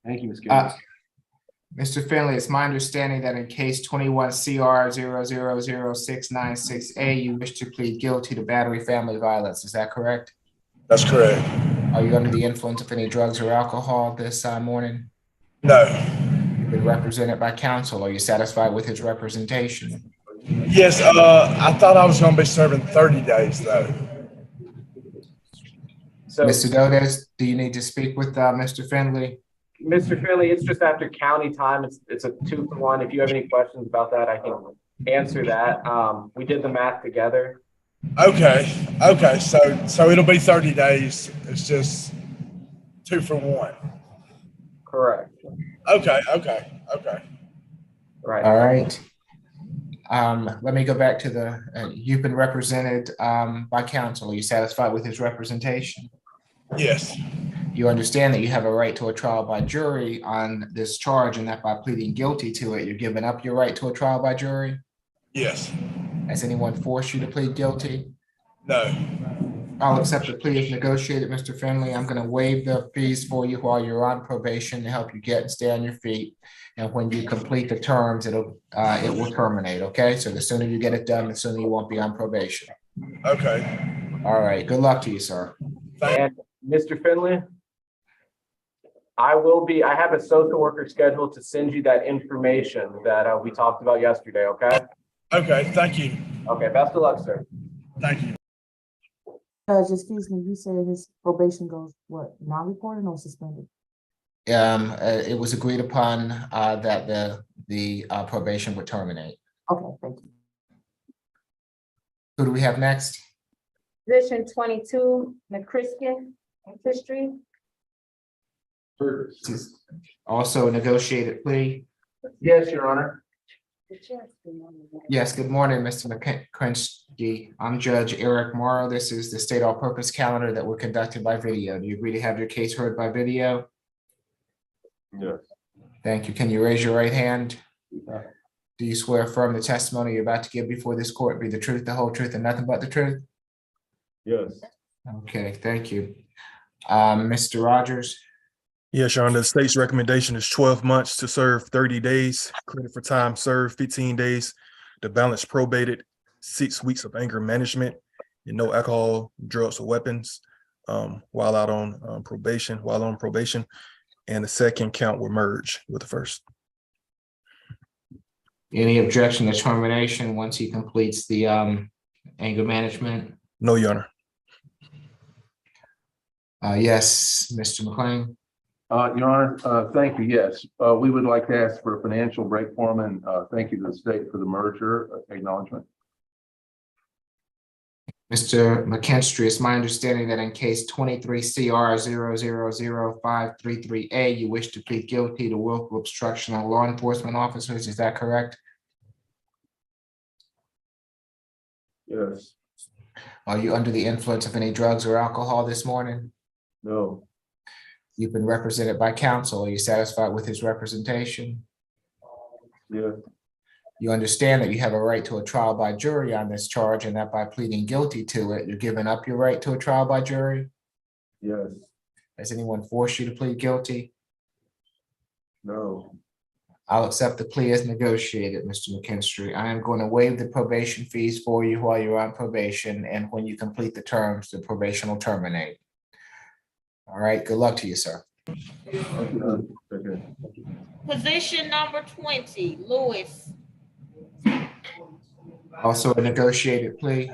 Thank you, Ms. Gibbons. Mr. Finley, it's my understanding that in case 21 CR 0000696A, you wish to plead guilty to battery family violence. Is that correct? That's correct. Are you under the influence of any drugs or alcohol this morning? No. You've been represented by counsel. Are you satisfied with his representation? Yes, I thought I was gonna be serving 30 days though. So, Mr. Dodes, do you need to speak with Mr. Finley? Mr. Finley, it's just after county time. It's a 2-for-1. If you have any questions about that, I can answer that. We did the math together. Okay, so it'll be 30 days. It's just 2 for 1. Correct. Okay. Right. All right. Let me go back to you've been represented by counsel. Are you satisfied with his representation? Yes. You understand that you have a right to a trial by jury on this charge, and that by pleading guilty to it, you're giving up your right to a trial by jury? Yes. Has anyone forced you to plead guilty? No. I'll accept the plea as negotiated, Mr. Finley. I'm going to waive the fees for you while you're on probation to help you get and stay on your feet. And when you complete the terms, it will terminate, okay? So the sooner you get it done, the sooner you won't be on probation. Okay. All right, good luck to you, sir. And Mr. Finley, I have a social worker scheduled to send you that information that we talked about yesterday, okay? Okay, thank you. Okay, best of luck, sir. Thank you. Judge, excuse me, you said his probation goes, what, non-reported or suspended? It was agreed upon that the probation would terminate. Okay, thank you. Who do we have next? Position 22, McChristian, history. Also a negotiated plea. Yes, Your Honor. Yes, good morning, Mr. McCrinsky. I'm Judge Eric Morrow. This is the state all-purpose calendar that were conducted by video. Do you agree to have your case heard by video? Yes. Thank you. Can you raise your right hand? Do you swear affirm the testimony you're about to give before this court be the truth, the whole truth, and nothing but the truth? Yes. Okay, thank you. Mr. Rogers? Yes, Your Honor, the state's recommendation is 12 months to serve 30 days, credit for time served 15 days, the balance probated, 6 weeks of anger management, and no alcohol, drugs, or weapons while on probation, and the second count will merge with the first. Any objection to termination once he completes the anger management? No, Your Honor. Yes, Mr. McLean? Your Honor, thank you. Yes, we would like to ask for a financial break form and thank you to the state for the merger acknowledgement. Mr. McKinstry, it's my understanding that in case 23 CR 0000533A, you wish to plead guilty to willful obstruction of law enforcement officers. Is that correct? Yes. Are you under the influence of any drugs or alcohol this morning? No. You've been represented by counsel. Are you satisfied with his representation? Yes. You understand that you have a right to a trial by jury on this charge, and that by pleading guilty to it, you're giving up your right to a trial by jury? Yes. Has anyone forced you to plead guilty? No. I'll accept the plea as negotiated, Mr. McKinstry. I am going to waive the probation fees for you while you're on probation, and when you complete the terms, the probation will terminate. All right, good luck to you, sir. Okay. Position number 20, Lewis. Also a negotiated plea.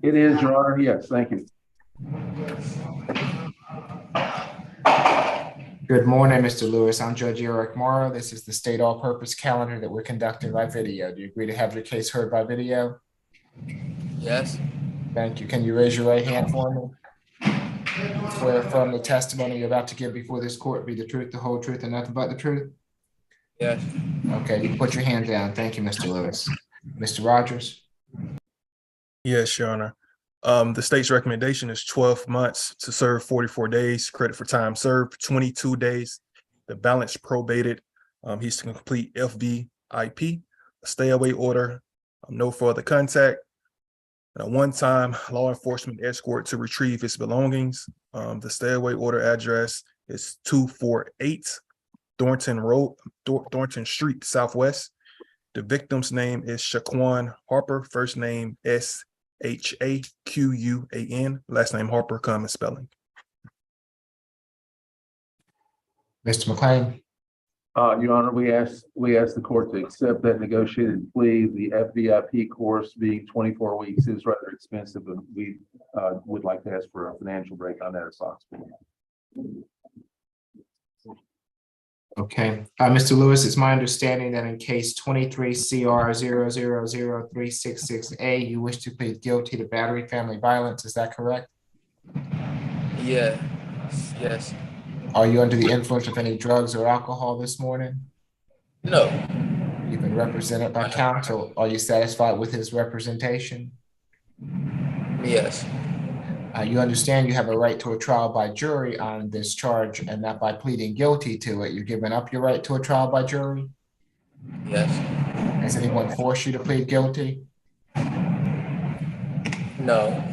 It is, Your Honor. Yes, thank you. Good morning, Mr. Lewis. I'm Judge Eric Morrow. This is the state all-purpose calendar that we're conducting by video. Do you agree to have your case heard by video? Yes. Thank you. Can you raise your right hand for me? Swear from the testimony you're about to give before this court be the truth, the whole truth, and nothing but the truth? Yes. Okay, you can put your hand down. Thank you, Mr. Lewis. Mr. Rogers? Yes, Your Honor. The state's recommendation is 12 months to serve 44 days, credit for time served 22 days, the balance probated. He's to complete FVIP, a stay away order, no further contact, and a one-time law enforcement escort to retrieve his belongings. The stay away order address is 248 Thornton Road, Thornton Street Southwest. The victim's name is Shaquan Harper, first name Shaquan, last name Harper, common spelling. Mr. McLean, Your Honor, we asked the court to accept that negotiated plea. The FVIP course being 24 weeks is rather expensive, and we would like to ask for a financial break on that if possible. okay. Mr. Lewis, it's my understanding that in case 23 CR 0000366A, you wish to plead guilty to battery family violence. Is that correct? Yeah, yes. Are you under the influence of any drugs or alcohol this morning? No. You've been represented by counsel. Are you satisfied with his representation? Yes. You understand you have a right to a trial by jury on this charge, and that by pleading guilty to it, you're giving up your right to a trial by jury? Yes. Has anyone forced you to plead guilty? No.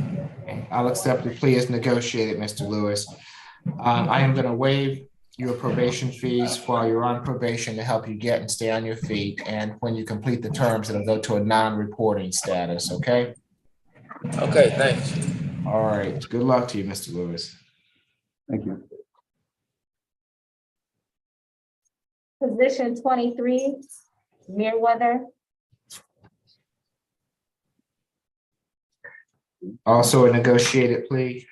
I'll accept the plea as negotiated, Mr. Lewis. I am going to waive your probation fees while you're on probation to help you get and stay on your feet. And when you complete the terms, it'll go to a non-reporting status, okay? Okay, thanks. All right. Good luck to you, Mr. Lewis. Thank you. Position 23, Merriweather. Also a negotiated plea.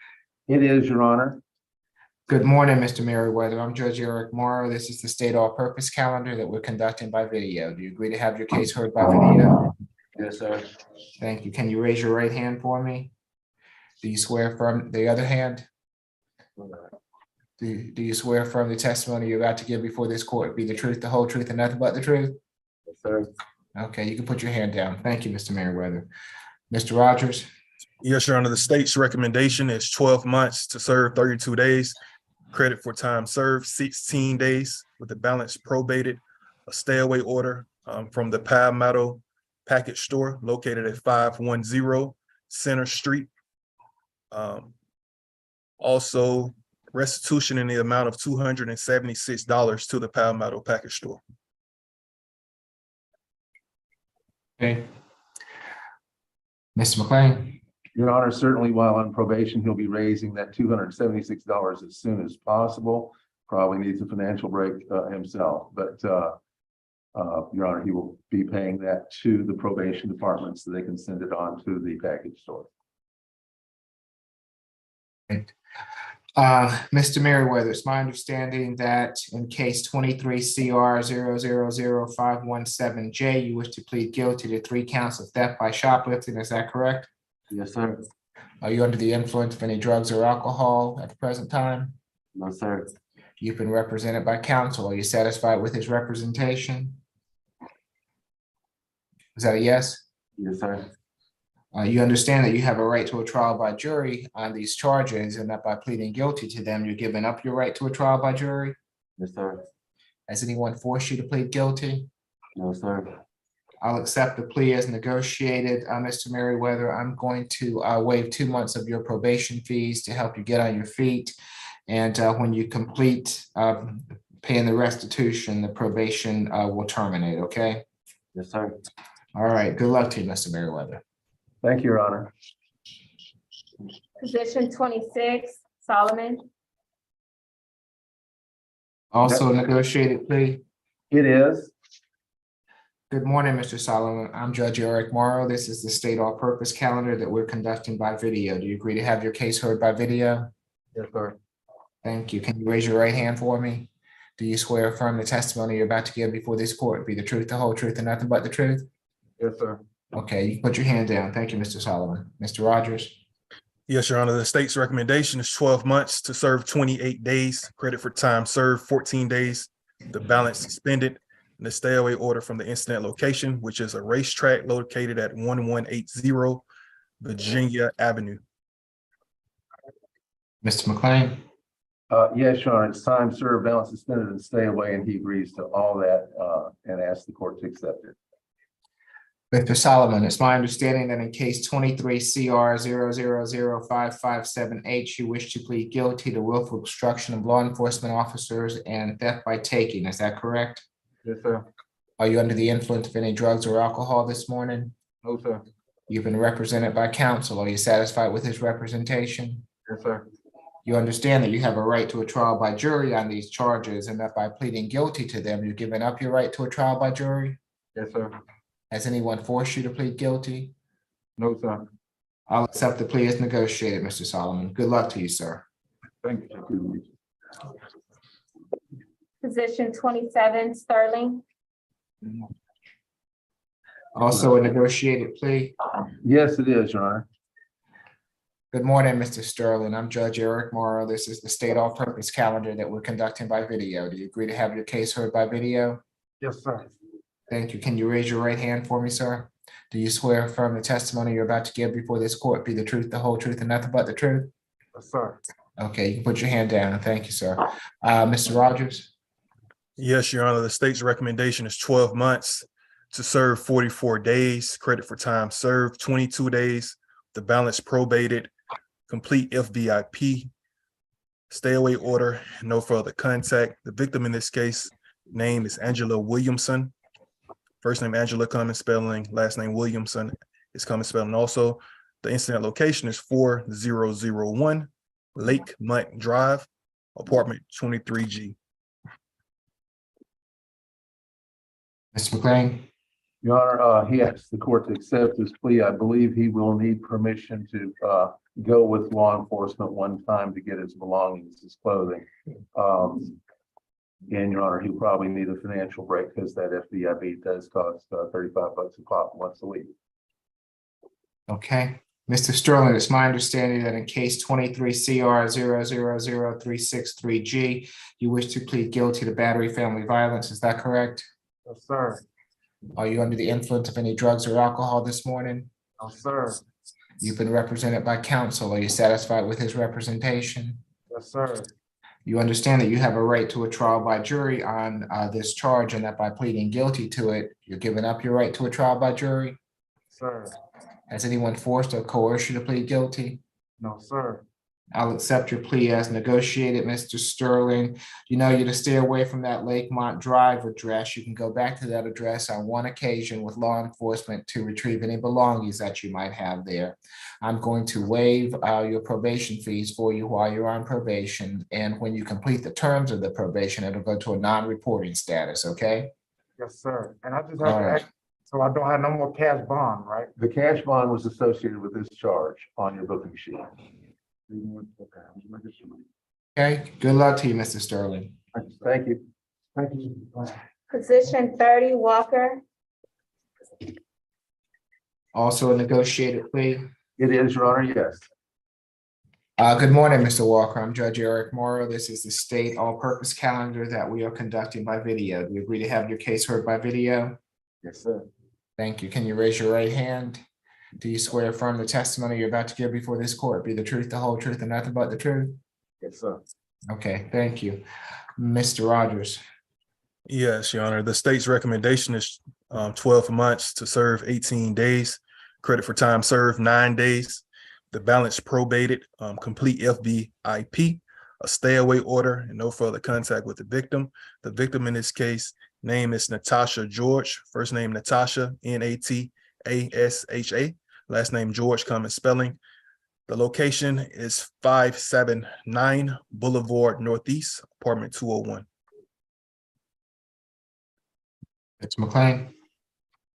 It is, Your Honor. Good morning, Mr. Merriweather. I'm Judge Eric Morrow. This is the state all-purpose calendar that we're conducting by video. Do you agree to have your case heard by video? Yes, sir. Thank you. Can you raise your right hand for me? Do you swear affirm the other hand? Do you swear affirm the testimony you're about to give before this court be the truth, the whole truth, and nothing but the truth? Yes, sir. Okay, you can put your hand down. Thank you, Mr. Merriweather. Mr. Rogers? Yes, Your Honor, the state's recommendation is 12 months to serve 32 days. Credit for time served 16 days with the balance probated. A stay away order from the Palmetto Package Store located at 510 Center Street. Also restitution in the amount of $276 to the Palmetto Package Store. Okay. Mr. McLean? Your Honor, certainly while on probation, he'll be raising that $276 as soon as possible. Probably needs a financial break himself, but Your Honor, he will be paying that to the probation department so they can send it on to the package store. Mr. Merriweather, it's my understanding that in case 23 CR 0000517J, you wish to plead guilty to 3 counts of theft by shoplifting. Is that correct? Yes, sir. Are you under the influence of any drugs or alcohol at the present time? No, sir. You've been represented by counsel. Are you satisfied with his representation? Is that a yes? Yes, sir. You understand that you have a right to a trial by jury on these charges, and that by pleading guilty to them, you're giving up your right to a trial by jury? Yes, sir. Has anyone forced you to plead guilty? No, sir. I'll accept the plea as negotiated. Mr. Merriweather, I'm going to waive 2 months of your probation fees to help you get on your feet. And when you complete paying the restitution, the probation will terminate, okay? Yes, sir. All right, good luck to you, Mr. Merriweather. Thank you, Your Honor. Position 26, Solomon. Also a negotiated plea. It is. Good morning, Mr. Solomon. I'm Judge Eric Morrow. This is the state all-purpose calendar that we're conducting by video. Do you agree to have your case heard by video? Yes, sir. Thank you. Can you raise your right hand for me? Do you swear affirm the testimony you're about to give before this court be the truth, the whole truth, and nothing but the truth? Yes, sir. Okay, you can put your hand down. Thank you, Mr. Solomon. Mr. Rogers? Yes, Your Honor, the state's recommendation is 12 months to serve 28 days. Credit for time served 14 days. The balance suspended. And the stay away order from the incident location, which is a racetrack located at 1180 Virginia Avenue. Mr. McLean? Yes, Your Honor, it's time served, balance suspended, and stay away, and he agrees to all that and asks the court to accept it. Mr. Solomon, it's my understanding that in case 23 CR 0005578, you wish to plead guilty to willful obstruction of law enforcement officers and theft by taking. Is that correct? Yes, sir. Are you under the influence of any drugs or alcohol this morning? No, sir. You've been represented by counsel. Are you satisfied with his representation? Yes, sir. You understand that you have a right to a trial by jury on these charges and that by pleading guilty to them, you've given up your right to a trial by jury? Yes, sir. Has anyone forced you to plead guilty? No, sir. I'll accept the plea as negotiated, Mr. Solomon. Good luck to you, sir. Thank you. Position 27, Sterling. Also a negotiated plea. Yes, it is, Your Honor. Good morning, Mr. Sterling. I'm Judge Eric Morrow. This is the state all-purpose calendar that we're conducting by video. Do you agree to have your case heard by video? Yes, sir. Thank you. Can you raise your right hand for me, sir? Do you swear or affirm the testimony you're about to give before this court be the truth, the whole truth, and nothing but the truth? Yes, sir. Okay, you can put your hand down. Thank you, sir. Mr. Rogers? Yes, Your Honor, the state's recommendation is 12 months to serve 44 days, credit for time served 22 days, the balance probated, complete FVIP, stay away order, no further contact. The victim in this case, name is Angela Williamson. First name Angela, common spelling, last name Williamson is common spelling also. The incident location is 4001 Lake Mont Drive, apartment 23G. Mr. McLean? Your Honor, he asked the court to accept his plea. I believe he will need permission to go with law enforcement one time to get his belongings, his clothing. And Your Honor, he'll probably need a financial break because that FVIP does cost $35 a pop once a week. Okay. Mr. Sterling, it's my understanding that in case 23 CR 000363G, you wish to plead guilty to battery family violence. Is that correct? Yes, sir. Are you under the influence of any drugs or alcohol this morning? No, sir. You've been represented by counsel. Are you satisfied with his representation? Yes, sir. You understand that you have a right to a trial by jury on this charge and that by pleading guilty to it, you're giving up your right to a trial by jury? Sir. Has anyone forced or coerced you to plead guilty? No, sir. I'll accept your plea as negotiated, Mr. Sterling. You know, you're to stay away from that Lakemont Drive address. You can go back to that address on one occasion with law enforcement to retrieve any belongings that you might have there. I'm going to waive your probation fees for you while you're on probation. And when you complete the terms of the probation, it'll go to a non-reporting status, okay? Yes, sir. And I just have to ask, so I don't have no more cash bond, right? The cash bond was associated with this charge on your booking sheet. Okay, good luck to you, Mr. Sterling. Thank you. Thank you. Position 30, Walker. Also a negotiated plea. It is, Your Honor, yes. Good morning, Mr. Walker. I'm Judge Eric Morrow. This is the state all-purpose calendar that we are conducting by video. Do you agree to have your case heard by video? Yes, sir. Thank you. Can you raise your right hand? Do you swear or affirm the testimony you're about to give before this court be the truth, the whole truth, and nothing but the truth? Yes, sir. Okay, thank you. Mr. Rogers? Yes, Your Honor, the state's recommendation is 12 months to serve 18 days, credit for time served 9 days, the balance probated, complete FVIP, a stay away order, and no further contact with the victim. The victim in this case, name is Natasha George, first name Natasha, NATASHA, last name George, common spelling. The location is 579 Boulevard Northeast, apartment 201. Mr. McLean?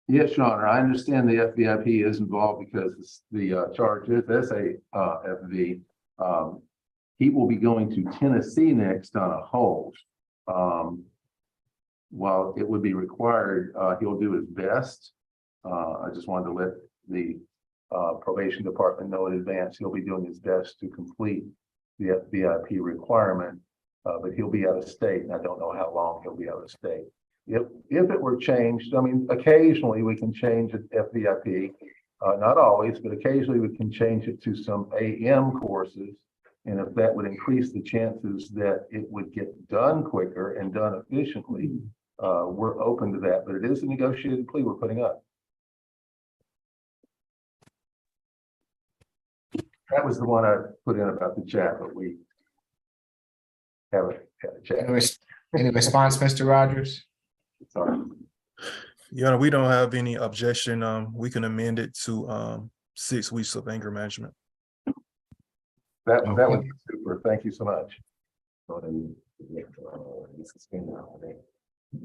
Yes, Your Honor, I understand the FVIP is involved because the charge is FV. He will be going to Tennessee next on a hold. While it would be required, he'll do his best. I just wanted to let the probation department know in advance he'll be doing his best to complete the FVIP requirement, but he'll be out of state, and I don't know how long he'll be out of state. If it were changed, I mean, occasionally we can change it FVIP, not always, but occasionally we can change it to some AM courses. And if that would increase the chances that it would get done quicker and done efficiently, we're open to that, but it is a negotiated plea we're putting up. That was the one I put in about the chat, but we haven't had a chat. Any response, Mr. Rogers? Sorry. Your Honor, we don't have any objection. We can amend it to 6 weeks of anger management. That would be super. Thank you so much. Know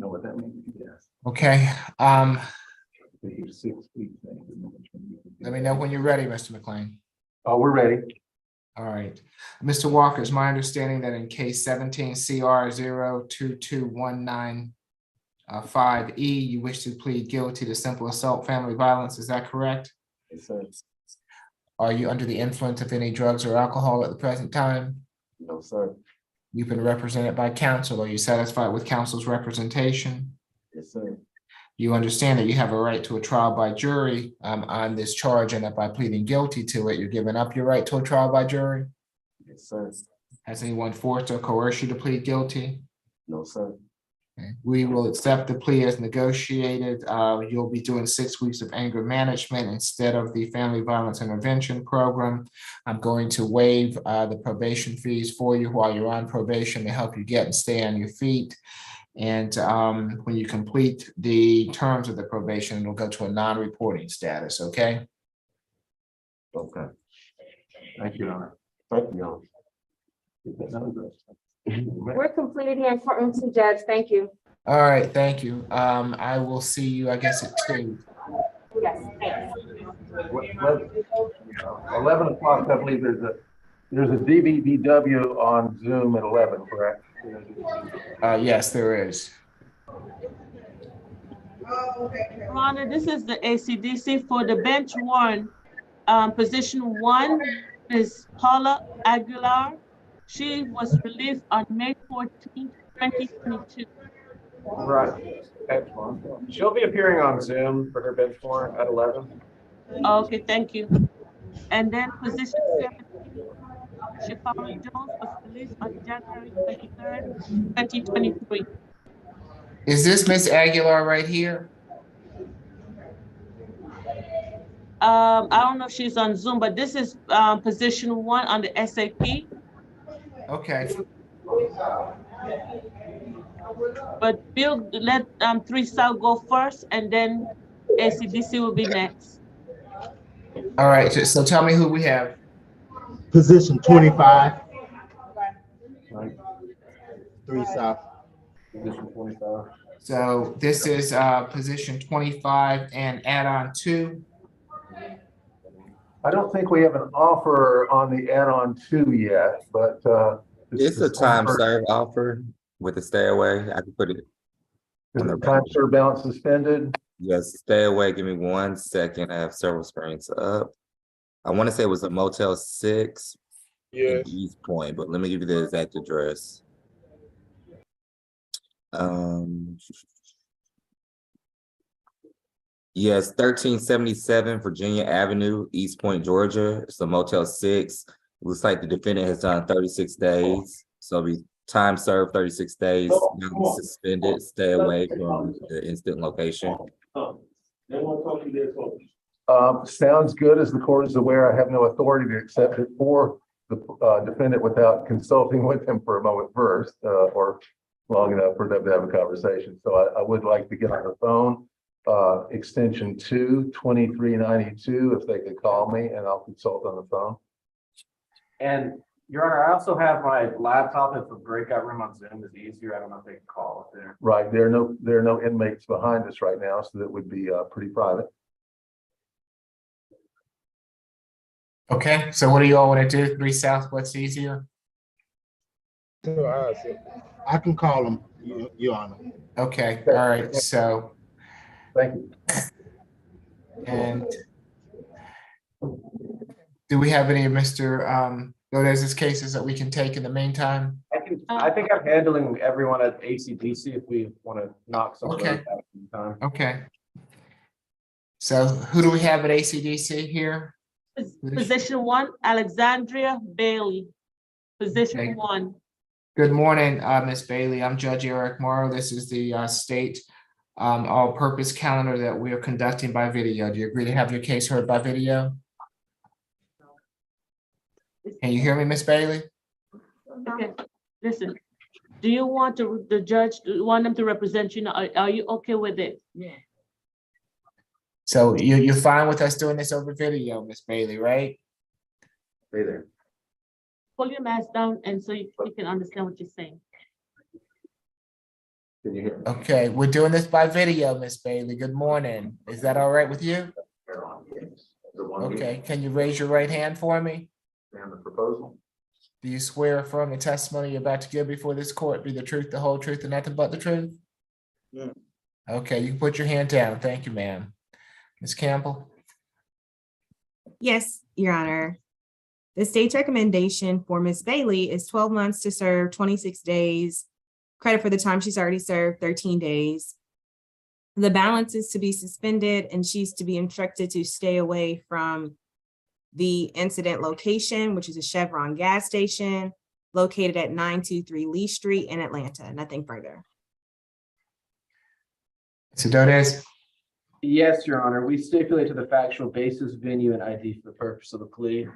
what that means? Yes. Okay, 6 weeks. let me know when you're ready, Mr. McLean. Oh, we're ready. All right. Mr. Walker, it's my understanding that in case 17 CR 02219 E, you wish to plead guilty to simple assault, family violence. Is that correct? Yes, sir. Are you under the influence of any drugs or alcohol at the present time? No, sir. You've been represented by counsel. Are you satisfied with counsel's representation? Yes, sir. You understand that you have a right to a trial by jury on this charge, and that by pleading guilty to it, you're giving up your right to a trial by jury? Yes, sir. Has anyone forced or coerced you to plead guilty? No, sir. Okay. We will accept the plea as negotiated. You'll be doing 6 weeks of anger management instead of the family violence intervention program. I'm going to waive the probation fees for you while you're on probation to help you get and stay on your feet. And when you complete the terms of the probation, it'll go to a non-reporting status, okay? Okay. Thank you, Your Honor. Thank you, Your Honor. We're completed here in courtroom 2, Judge. Thank you. All right, thank you. I will see you, I guess, at 2. Yes, thanks. 11 o'clock, I believe there's a DBBW on Zoom at 11, correct? Yes, there is. Your Honor, this is the ACDC for the bench 1. Position 1 is Paula Aguilar. She was released on May 14, 2022. Right. Excellent. She'll be appearing on Zoom for her bench warrant at 11. Okay, thank you. And then position 17, Shafara Jones was released on January 23rd, 2023. Is this Miss Aguilar right here? I don't know if she's on Zoom, but this is position 1 on the SAP. Okay. But Bill, let 3 South go first, and then ACDC will be next. All right, so tell me who we have. Position 25. 3 South. Position 25. So this is position 25 and add-on 2. I don't think we have an offer on the add-on 2 yet, but It's a time served offer with a stay away. I can put it. Is the time served balance suspended? Yes, stay away. Give me 1 second. I have several screens up. I want to say it was a Motel 6 in East Point, but let me give you the exact address. Yes, 1377 Virginia Avenue, East Point, Georgia. It's a Motel 6. Looks like the defendant has done 36 days. So it'll be time served 36 days, now suspended, stay away from the incident location. Sounds good. As the court is aware, I have no authority to accept it for the defendant without consulting with him for a moment first, or long enough for them to have a conversation. So I would like to get on the phone. Extension 2-2392, if they could call me, and I'll consult on the phone. And Your Honor, I also have my laptop. If a breakout room on Zoom is easier, I don't know if they can call it there. Right, there are no inmates behind us right now, so that would be pretty private. Okay, so what do you all want to do? 3 South, what's easier? I can call them, Your Honor. Okay, all right, so. Thank you. And do we have any of Mr. Lodez's cases that we can take in the meantime? I think I'm handling everyone at ACDC if we want to knock some of those out at the time. Okay. So who do we have at ACDC here? Position 1, Alexandria Bailey. Position 1. Good morning, Ms. Bailey. I'm Judge Eric Morrow. This is the state all-purpose calendar that we are conducting by video. Do you agree to have your case heard by video? Can you hear me, Miss Bailey? Okay, listen. Do you want the judge, do you want them to represent you? Now? Are you okay with it? Yeah. So you're fine with us doing this over video, Miss Bailey, right? Stay there. Pull your mask down and so you can understand what you're saying. Can you hear me? Okay, we're doing this by video, Miss Bailey. Good morning. Is that all right with you? Okay, can you raise your right hand for me? And the proposal? Do you swear or affirm the testimony you're about to give before this court be the truth, the whole truth, and nothing but the truth? Yeah. Okay, you can put your hand down. Thank you, ma'am. Ms. Campbell? Yes, Your Honor. The state's recommendation for Ms. Bailey is 12 months to serve 26 days, credit for the time she's already served 13 days. The balance is to be suspended and she's to be instructed to stay away from the incident location, which is a Chevron gas station located at 923 Lee Street in Atlanta. Nothing further. Mr. Dordes? Yes, Your Honor. We stipulate to the factual basis, venue, and ID for the purpose of the plea.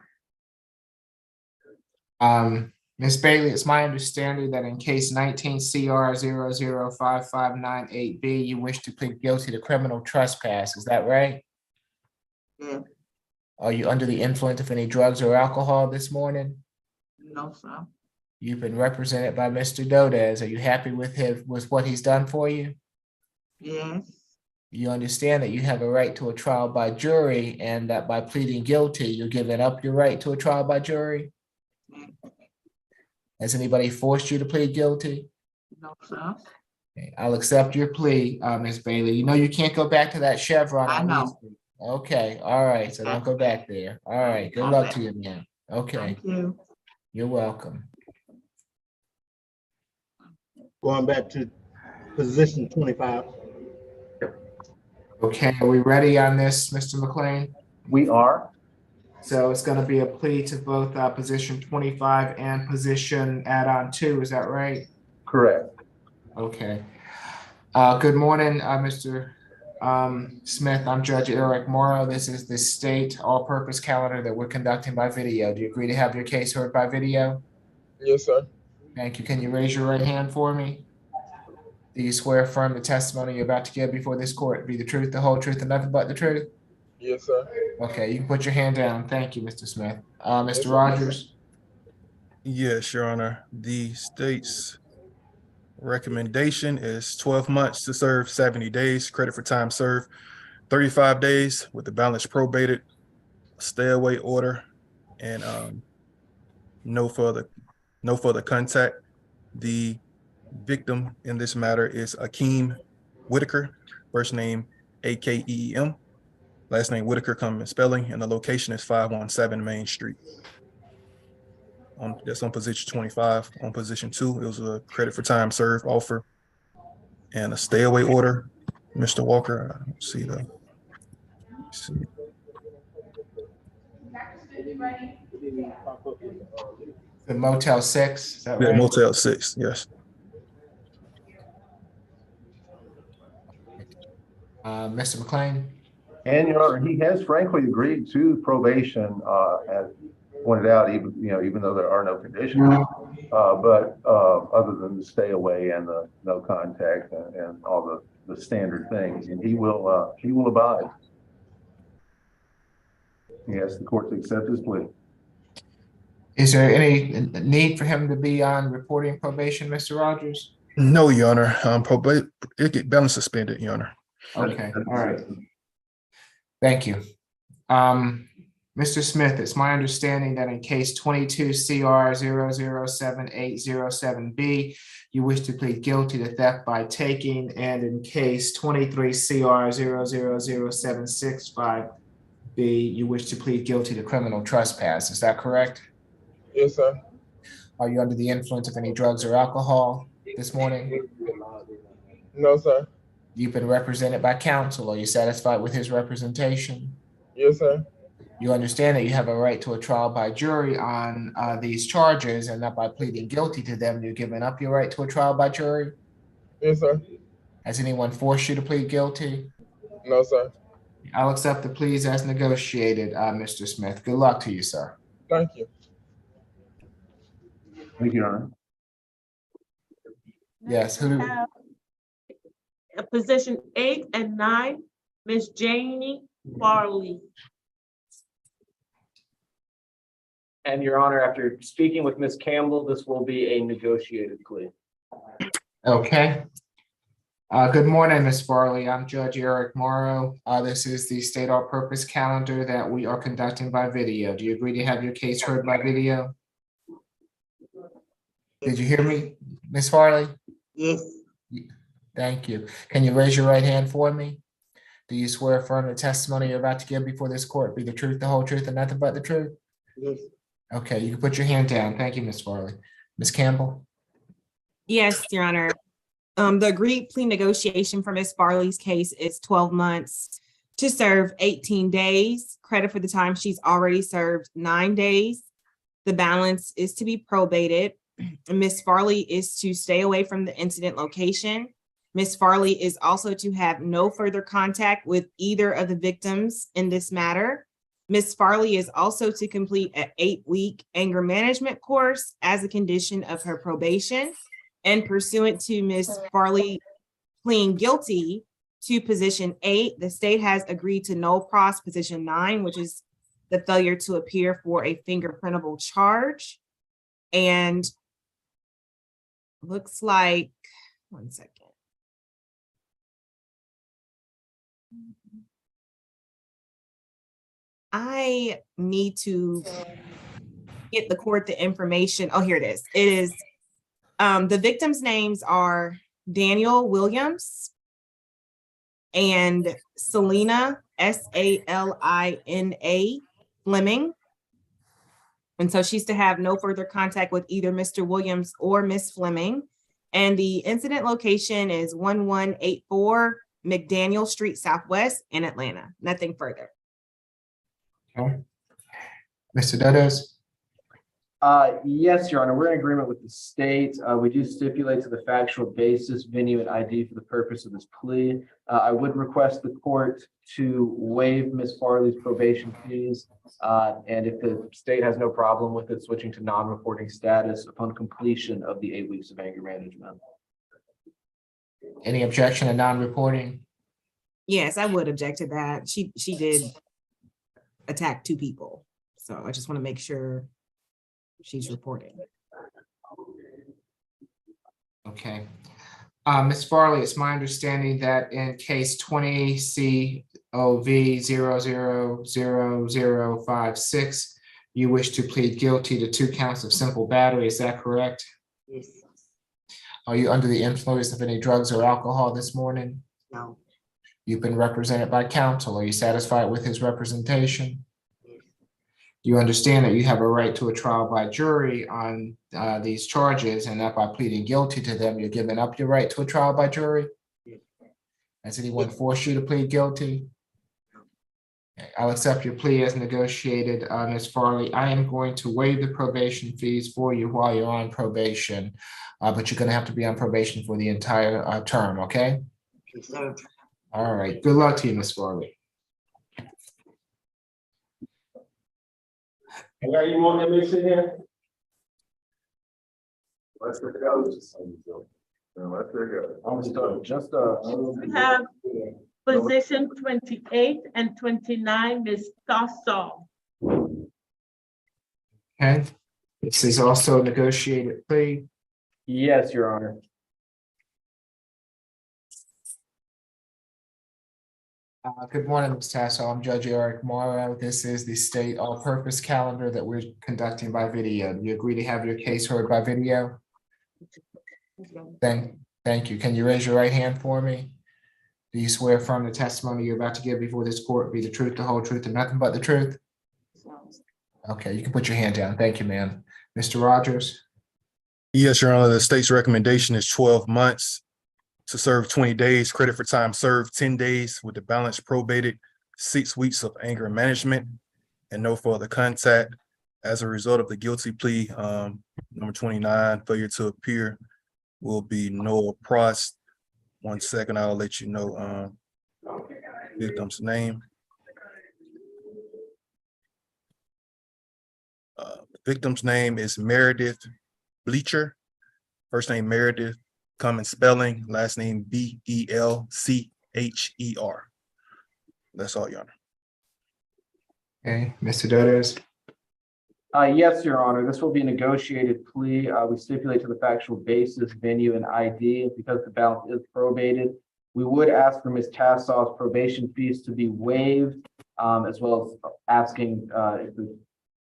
Ms. Bailey, it's my understanding that in case 19 CR 005598B, you wish to plead guilty to criminal trespass. Is that right? Yeah. Are you under the influence of any drugs or alcohol this morning? No, sir. You've been represented by Mr. Dordes. Are you happy with what he's done for you? Yes. You understand that you have a right to a trial by jury and that by pleading guilty, you're giving up your right to a trial by jury? Has anybody forced you to plead guilty? No, sir. Okay, I'll accept your plea, Ms. Bailey. You know you can't go back to that Chevron. I on know. Lee Street. Okay, all right, so don't go back there. All right, good luck to you, man. Okay, Thank you. you're welcome. Going back to position 25. Okay, are we ready on this, Mr. McLean? We are. So it's gonna be a plea to both position 25 and position add-on 2, is that right? Correct. Okay. Good morning, Mr. Smith. I'm Judge Eric Morrow. This is the state all-purpose calendar that we're conducting by video. Do you agree to have your case heard by video? Yes, sir. Thank you. Can you raise your right hand for me? Do you swear affirm the testimony you're about to give before this court be the truth, the whole truth, and nothing but the truth? Yes, sir. Okay, you can put your hand down. Thank you, Mr. Smith. Mr. Rogers? Yes, Your Honor. The state's recommendation is 12 months to serve 70 days, credit for time served, 35 days with the balance probated, stay away order, and no further contact. The victim in this matter is Akeem Whitaker, first name Akeem, last name Whitaker come in spelling, and the location is 517 Main Street. That's on position 25. On position 2, it was a credit for time served offer and a stay away order. Mr. Walker, I don't see the. The Motel 6, is that Yeah, right? Motel 6, yes. Mr. McLean? And Your Honor, he has frankly agreed to probation, as pointed out, even though there are no conditions. But other than the stay away and the no contact and all the standard things, and he will abide. He asks the court to accept his plea. Is there any need for him to be on reporting probation, Mr. Rogers? No, Your Honor. It get balance suspended, Your Honor. Okay, all right. Thank you. Mr. Smith, it's my understanding that in case 22 CR 007807B, you wish to plead guilty to theft by taking, and in case 23 CR 000765B, you wish to plead guilty to criminal trespass. Is that correct? Yes, sir. Are you under the influence of any drugs or alcohol this morning? No, sir. You've been represented by counsel. Are you satisfied with his representation? Yes, sir. You understand that you have a right to a trial by jury on these charges, and that by pleading guilty to them, you're giving up your right to a trial by jury? Yes, sir. Has anyone forced you to plead guilty? No, sir. I'll accept the pleas as negotiated, Mr. Smith. Good luck to you, sir. Thank you. Thank you, Your Honor. Yes, who, Have Position 8 and 9, Ms. Janie Farley. And Your Honor, after speaking with Ms. Campbell, this will be a negotiated plea. okay. Good morning, Ms. Farley. I'm Judge Eric Morrow. This is the state all-purpose calendar that we are conducting by video. Do you agree to have your case heard by video? Did you hear me, Ms. Farley? Yes. Thank you. Can you raise your right hand for me? Do you swear or affirm the testimony you're about to give before this court be the truth, the whole truth, and nothing but the truth? Yes. Okay, you can put your hand down. Thank you, Ms. Farley. Ms. Campbell? Yes, Your Honor. The agreed plea negotiation for Ms. Farley's case is 12 months to serve 18 days. Credit for the time she's already served 9 days. The balance is to be probated. Ms. Farley is to stay away from the incident location. Ms. Farley is also to have no further contact with either of the victims in this matter. Ms. Farley is also to complete an 8-week anger management course as a condition of her probation. And pursuant to Ms. Farley pleading guilty to position 8, the state has agreed to no pros position 9, which is the failure to appear for a fingerprintable charge. And looks like, one second. I need to get the court the information. Oh, here it is. It is, the victims' names are Daniel Williams and Selena, Salina Fleming. And so she's to have no further contact with either Mr. Williams or Miss Fleming. And the incident location is 1184 McDaniel Street Southwest in Atlanta. Nothing further. Okay. Mr. Dodos? Yes, Your Honor, we're in agreement with the state. We do stipulate to the factual basis, venue, and ID for the purpose of this plea. I would request the court to waive Ms. Farley's probation fees. And if the state has no problem with it, switching to non-reporting status upon completion of the 8 weeks of anger management. Any objection to non-reporting? Yes, I would object to that. She did attack 2 people. So I just want to make sure she's reporting. Okay. Ms. Farley, it's my understanding that in case 20 COV 000056, you wish to plead guilty to 2 counts of simple battery. Is that correct? Yes. Are you under the influence of any drugs or alcohol this morning? No. You've been represented by counsel. Are you satisfied with his representation? You understand that you have a right to a trial by jury on these charges, and that by pleading guilty to them, you're giving up your right to a trial by jury? Has anyone forced you to plead guilty? Okay, I'll accept your plea as negotiated, Ms. Farley. I am going to waive the probation fees for you while you're on probation, but you're going to have to be on probation for the entire term, okay? Yes, sir. All right, good luck to you, Ms. Farley. Now you want them to sit here? Let's go. Let's go. I'm starting, just, We have position 28 and 29, Ms. Stossel. Okay, this is also a negotiated plea. Yes, Your Honor. Good morning, Ms. Tasso. I'm Judge Eric Morrow. This is the state all-purpose calendar that we're conducting by video. Do you agree to have your case heard by video? Thank you. Can you raise your right hand for me? Do you swear affirm the testimony you're about to give before this court be the truth, the whole truth, and nothing but the truth? Okay, you can put your hand down. Thank you, ma'am. Mr. Rogers? Yes, Your Honor, the state's recommendation is 12 months to serve 20 days, credit for time served 10 days with the balance probated, 6 weeks of anger management, and no further contact. As a result of the guilty plea, number 29, failure to appear, will be no pros. 1 second, I'll let you know victim's name. Victim's name is Meredith Bleacher. First name Meredith, common spelling, last name Belcher. That's all, Your Honor. Okay, Mr. Dodos. Yes, Your Honor, this will be a negotiated plea. We stipulate to the factual basis, venue, and ID. Because the balance is probated, we would ask for Ms. Tassau's probation fees to be waived, as well as asking if the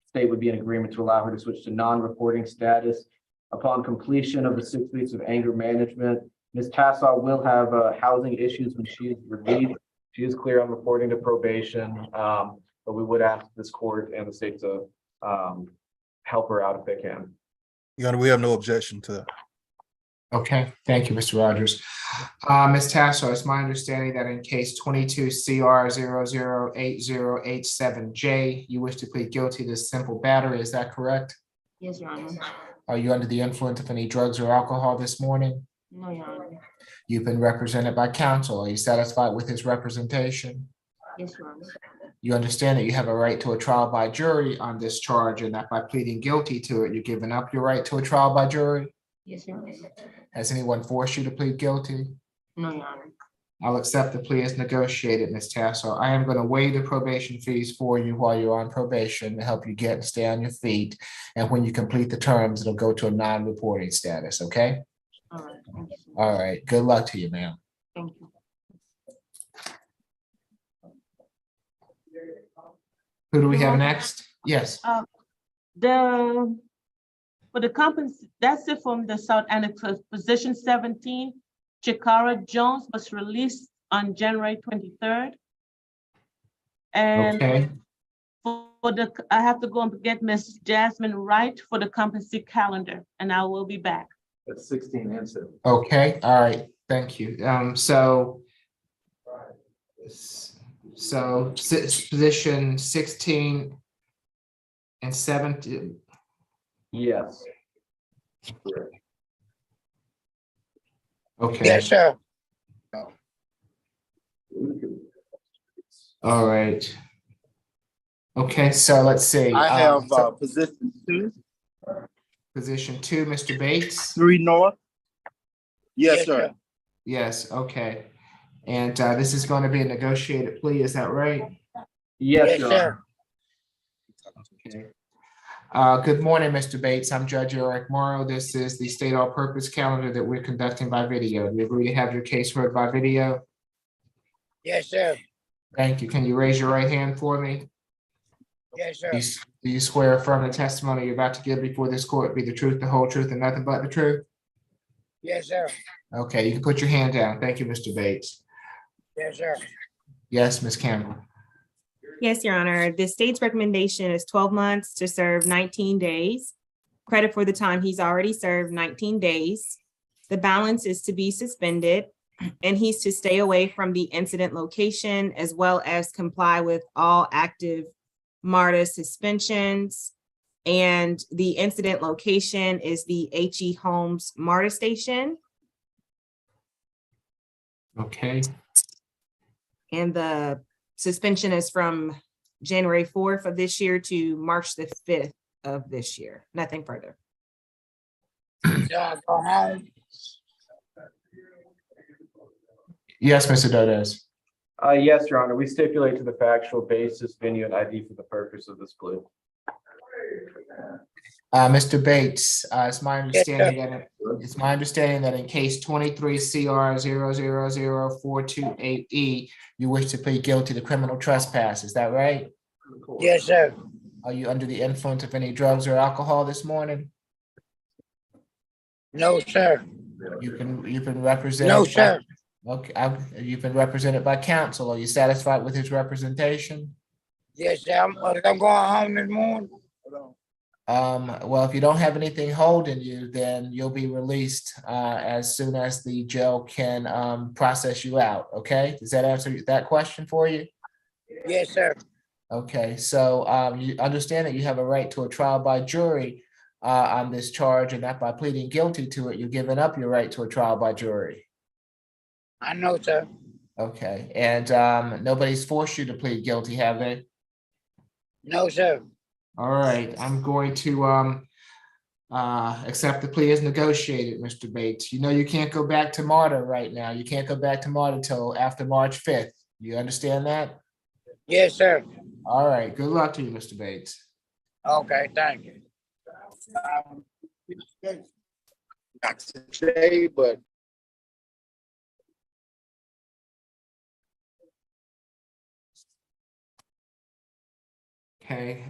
state would be in agreement to allow her to switch to non-reporting status. Upon completion of the 6 weeks of anger management, Ms. Tassau will have housing issues when she is released. She is clear on reporting to probation, but we would ask this court and the state to help her out if they can. Your Honor, we have no objection to that. Okay, thank you, Mr. Rogers. Ms. Tasso, it's my understanding that in case 22 CR 008087J, you wish to plead guilty to simple battery, is that correct? Yes, Your Honor. Are you under the influence of any drugs or alcohol this morning? No, Your Honor. You've been represented by counsel. Are you satisfied with his representation? Yes, Your Honor. You understand that you have a right to a trial by jury on this charge and that by pleading guilty to it, you're giving up your right to a trial by jury? Yes, Your Honor. Has anyone forced you to plead guilty? No, Your Honor. I'll accept the plea as negotiated, Ms. Tasso. I am going to waive the probation fees for you while you're on probation to help you get and stay on your feet. And when you complete the terms, it'll go to a non-reporting status, okay? All right. Thank you. All right, good luck to you, ma'am. Thank you. Who do we have next? Yes. For the company, that's it from the South Annex, position 17. Chikara Jones was released on January 23rd. And Okay, for the, I have to go and get Miss Jasmine Wright for the company calendar, and I will be back. That's 16 and 7. okay, all right, thank you. So position 16 and 17. Yes. Okay. Yes, sir. All right. Okay, so let's see. I have So position 2, position 2, Mr. Bates. 3 north. Yes, sir. Yes, okay. And this is going to be a negotiated plea, is that right? Yes, Your Honor. Okay. Good morning, Mr. Bates. I'm Judge Eric Morrow. This is the state all-purpose calendar that we're conducting by video. Do you agree to have your case heard by video? Yes, sir. Thank you. Can you raise your right hand for me? Yes, sir. Do you swear affirm the testimony you're about to give before this court be the truth, the whole truth, and nothing but the truth? Yes, sir. Okay, you can put your hand down. Thank you, Mr. Bates. Yes, sir. Yes, Ms. Campbell. Yes, Your Honor. The state's recommendation is 12 months to serve 19 days. Credit for the time he's already served 19 days. The balance is to be suspended, and he's to stay away from the incident location as well as comply with all active MARTA suspensions. And the incident location is the H.E. Holmes MARTA station. Okay, And the suspension is from January 4th of this year to March the 5th of this year. Nothing further. Y'all go home. yes, Mr. Dodes. Yes, Your Honor, we stipulate to the factual basis, venue, and ID for the purpose of this plea. Mr. Bates, it's my understanding that in case 23 CR 000428E, you wish to plead guilty to criminal trespass. Is that right? Yes, sir. Are you under the influence of any drugs or alcohol this morning? No, sir. You've been represented. No, sir. Okay, you've been represented by counsel. Are you satisfied with his representation? Yes, sir. I'm going home this morning. Well, if you don't have anything holding you, then you'll be released as soon as the jail can process you out. Okay, does that answer that question for you? Yes, sir. Okay, so you understand that you have a right to a trial by jury on this charge, and that by pleading guilty to it, you're giving up your right to a trial by jury. I know, sir. Okay, and nobody's forced you to plead guilty, have they? No, sir. All right, I'm going to accept the plea as negotiated, Mr. Bates. You know you can't go back to MARTA right now. You can't go back to MARTA till after March 5th. You understand that? Yes, sir. All right, good luck to you, Mr. Bates. Okay, thank you. Not today, but. Okay,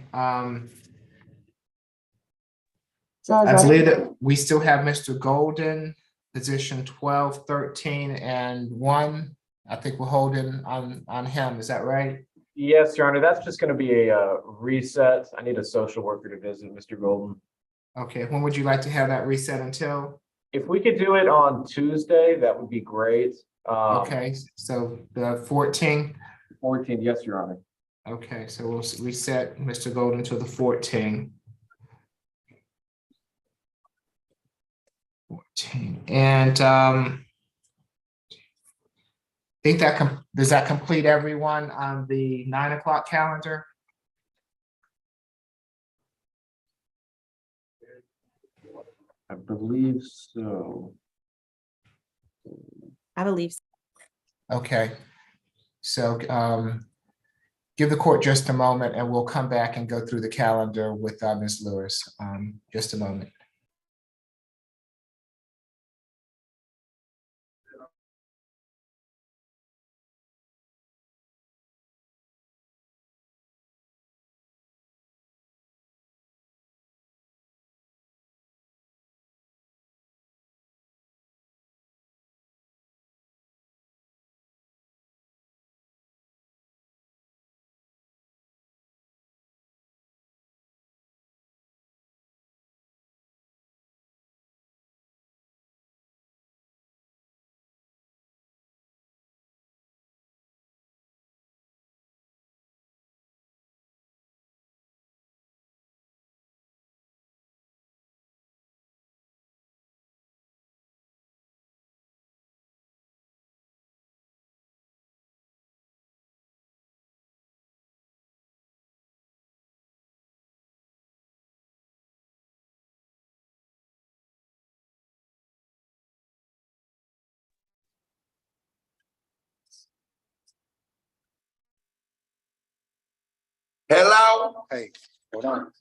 Judge, I I believe didn't- that we still have Mr. Golden, position 12, 13, and 1. I think we're holding on him. Is that right? Yes, Your Honor, that's just gonna be a reset. I need a social worker to visit Mr. Golden. Okay, when would you like to have that reset until? If we could do it on Tuesday, that would be great. Okay, so the 14th. 14, yes, Your Honor. Okay, so we'll reset Mr. Golden to the 14th. 14, and I think that does that complete everyone on the 9 o'clock calendar? I believe so. I believe so. Okay, so give the court just a moment and we'll come back and go through the calendar with Ms. Lewis. Just a moment. Hello? Hey, hold on.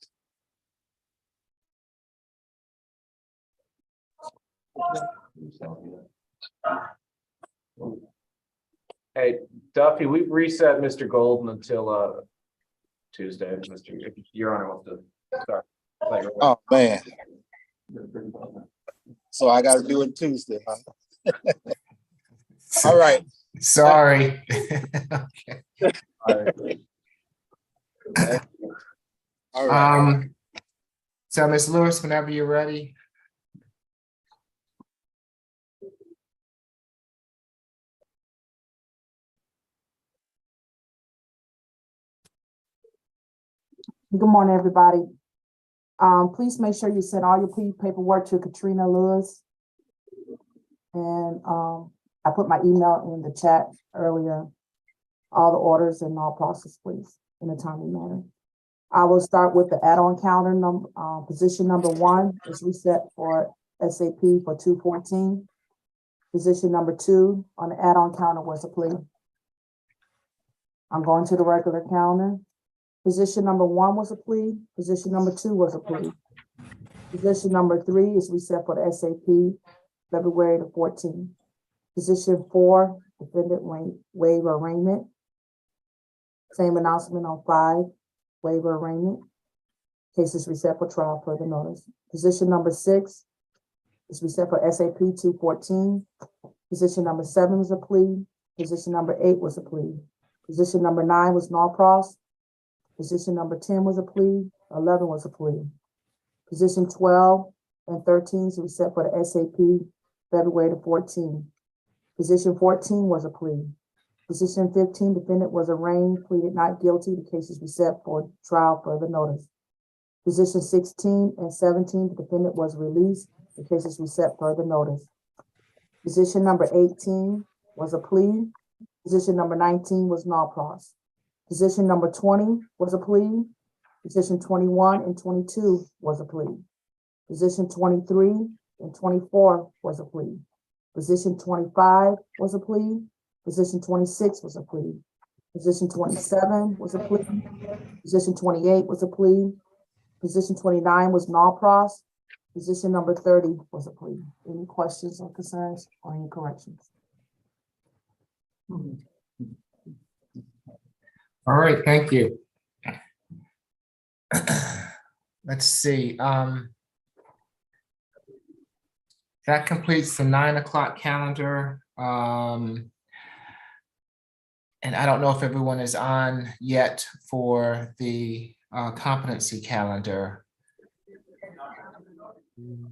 Hey, Duffy, we've reset Mr. Golden until Tuesday, if Your Honor wants to start. Oh, man. So I gotta do it Tuesday, huh? All right. Sorry. Okay. All right. So Ms. Lewis, whenever you're ready. Good morning, everybody. Please make sure you send all your plea paperwork to Katrina Lewis. And I put my email in the chat earlier. All the orders and all process, please, in a timely manner. I will start with the add-on calendar number, position number 1 is reset for SAP for 2/14. Position number 2 on the add-on calendar was a plea. I'm going to the regular calendar. Position number 1 was a plea. Position number 2 was a plea. Position number 3 is reset for the SAP, February the 14th. Position 4, defendant waiver arraignment. Same announcement on 5, waiver arraignment. Case is reset for trial per the notice. Position number 6 is reset for SAP 2/14. Position number 7 was a plea. Position number 8 was a plea. Position number 9 was non-pros. Position number 10 was a plea. 11 was a plea. Position 12 and 13 is reset for the SAP, February the 14th. Position 14 was a plea. Position 15, defendant was arraigned, pleaded not guilty. The case is reset for trial further notice. Position 16 and 17, the defendant was released. The case is reset further notice. Position number 18 was a plea. Position number 19 was non-pros. Position number 20 was a plea. Position 21 and 22 was a plea. Position 23 and 24 was a plea. Position 25 was a plea. Position 26 was a plea. Position 27 was a plea. Position 28 was a plea. Position 29 was non-pros. Position number 30 was a plea. Any questions or concerns or any corrections? All right, thank you. Let's see, that completes the 9 o'clock calendar. And I don't know if everyone is on yet for the competency calendar.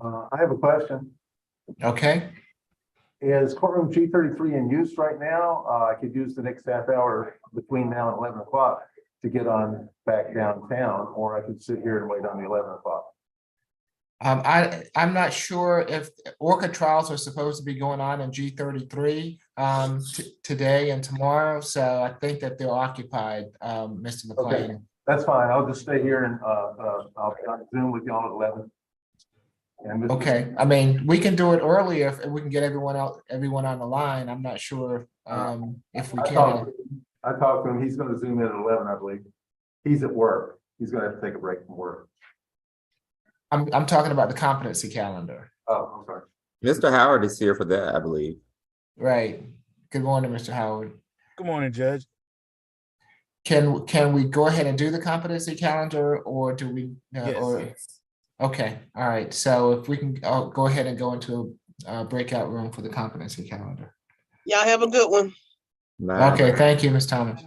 I have a question. Okay, Is courtroom G33 in use right now? I could use the next half hour between now and 11 o'clock to get on back downtown, or I could sit here and wait on the 11 o'clock. I'm not sure if ORCA trials are supposed to be going on in G33 today and tomorrow, so I think that they're occupied, Mr. McLean. Okay, that's fine. I'll just stay here and I'll be on Zoom with y'all at 11. And Mr. Okay, I mean, we can do it earlier if we can get everyone on the line. I'm not sure if we can. I talked to him. He's going to Zoom in at 11, I believe. He's at work. He's going to have to take a break from work. I'm talking about the competency calendar. Oh, I'm sorry. Mr. Howard is here for that, I believe. Right. Good morning, Mr. Howard. Good morning, Judge. Can we go ahead and do the competency calendar, or do we? Yes. Okay, all right. So if we can go ahead and go into a breakout room for the competency calendar. Y'all have a good one. Bye. Okay, thank you, Ms. Thomas.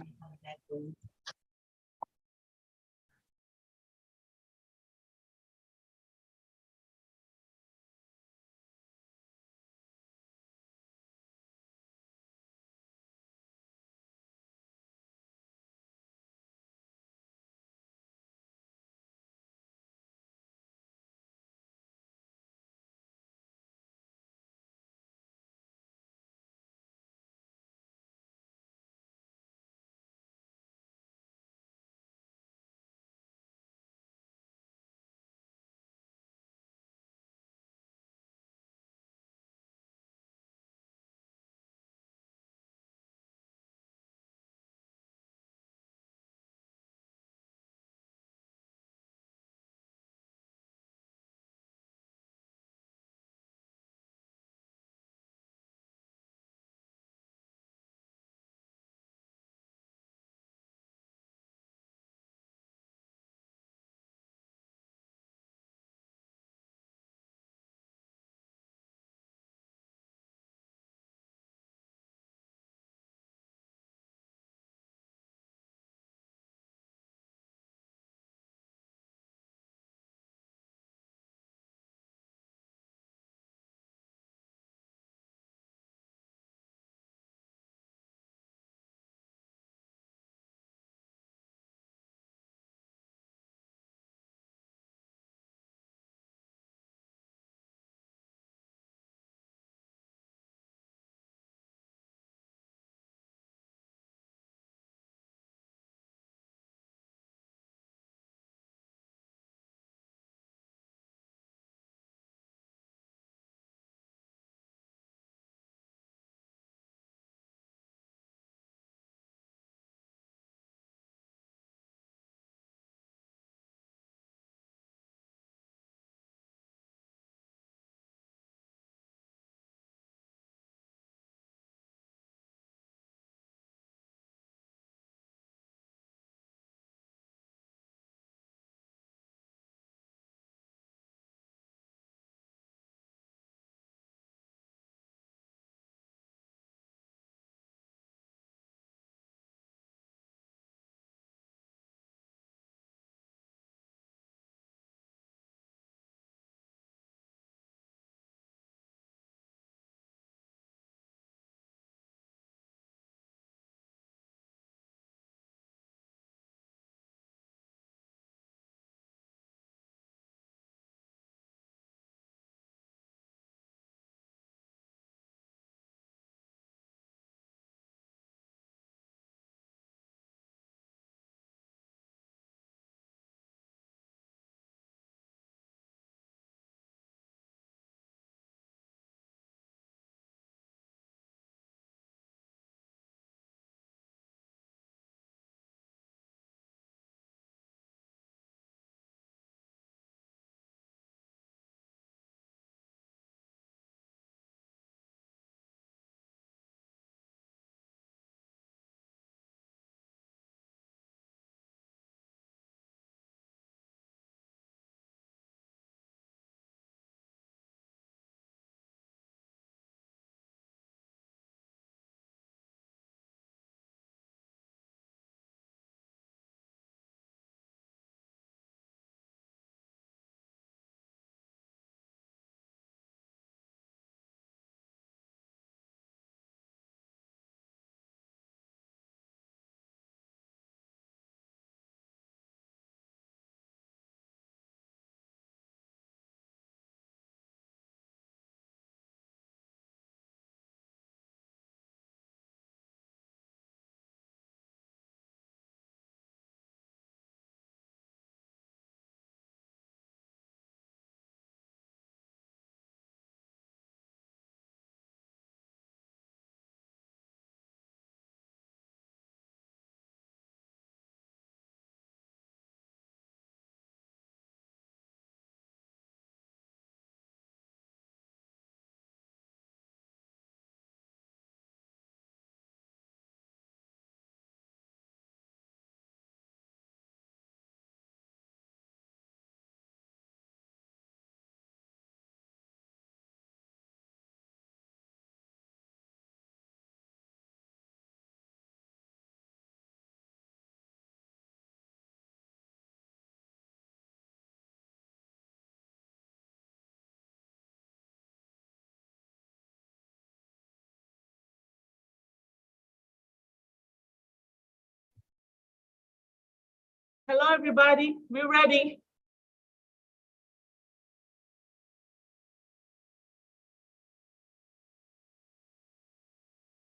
Hello, everybody. We're ready.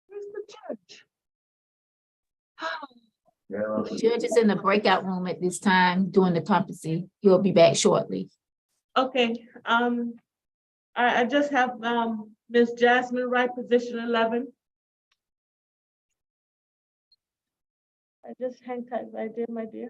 Where's the judge? The judge is in the breakout room at this time doing the competency. He'll be back shortly. Okay, I just have, Ms. Jasmine Wright, position 11. I just hang tight right there, my dear.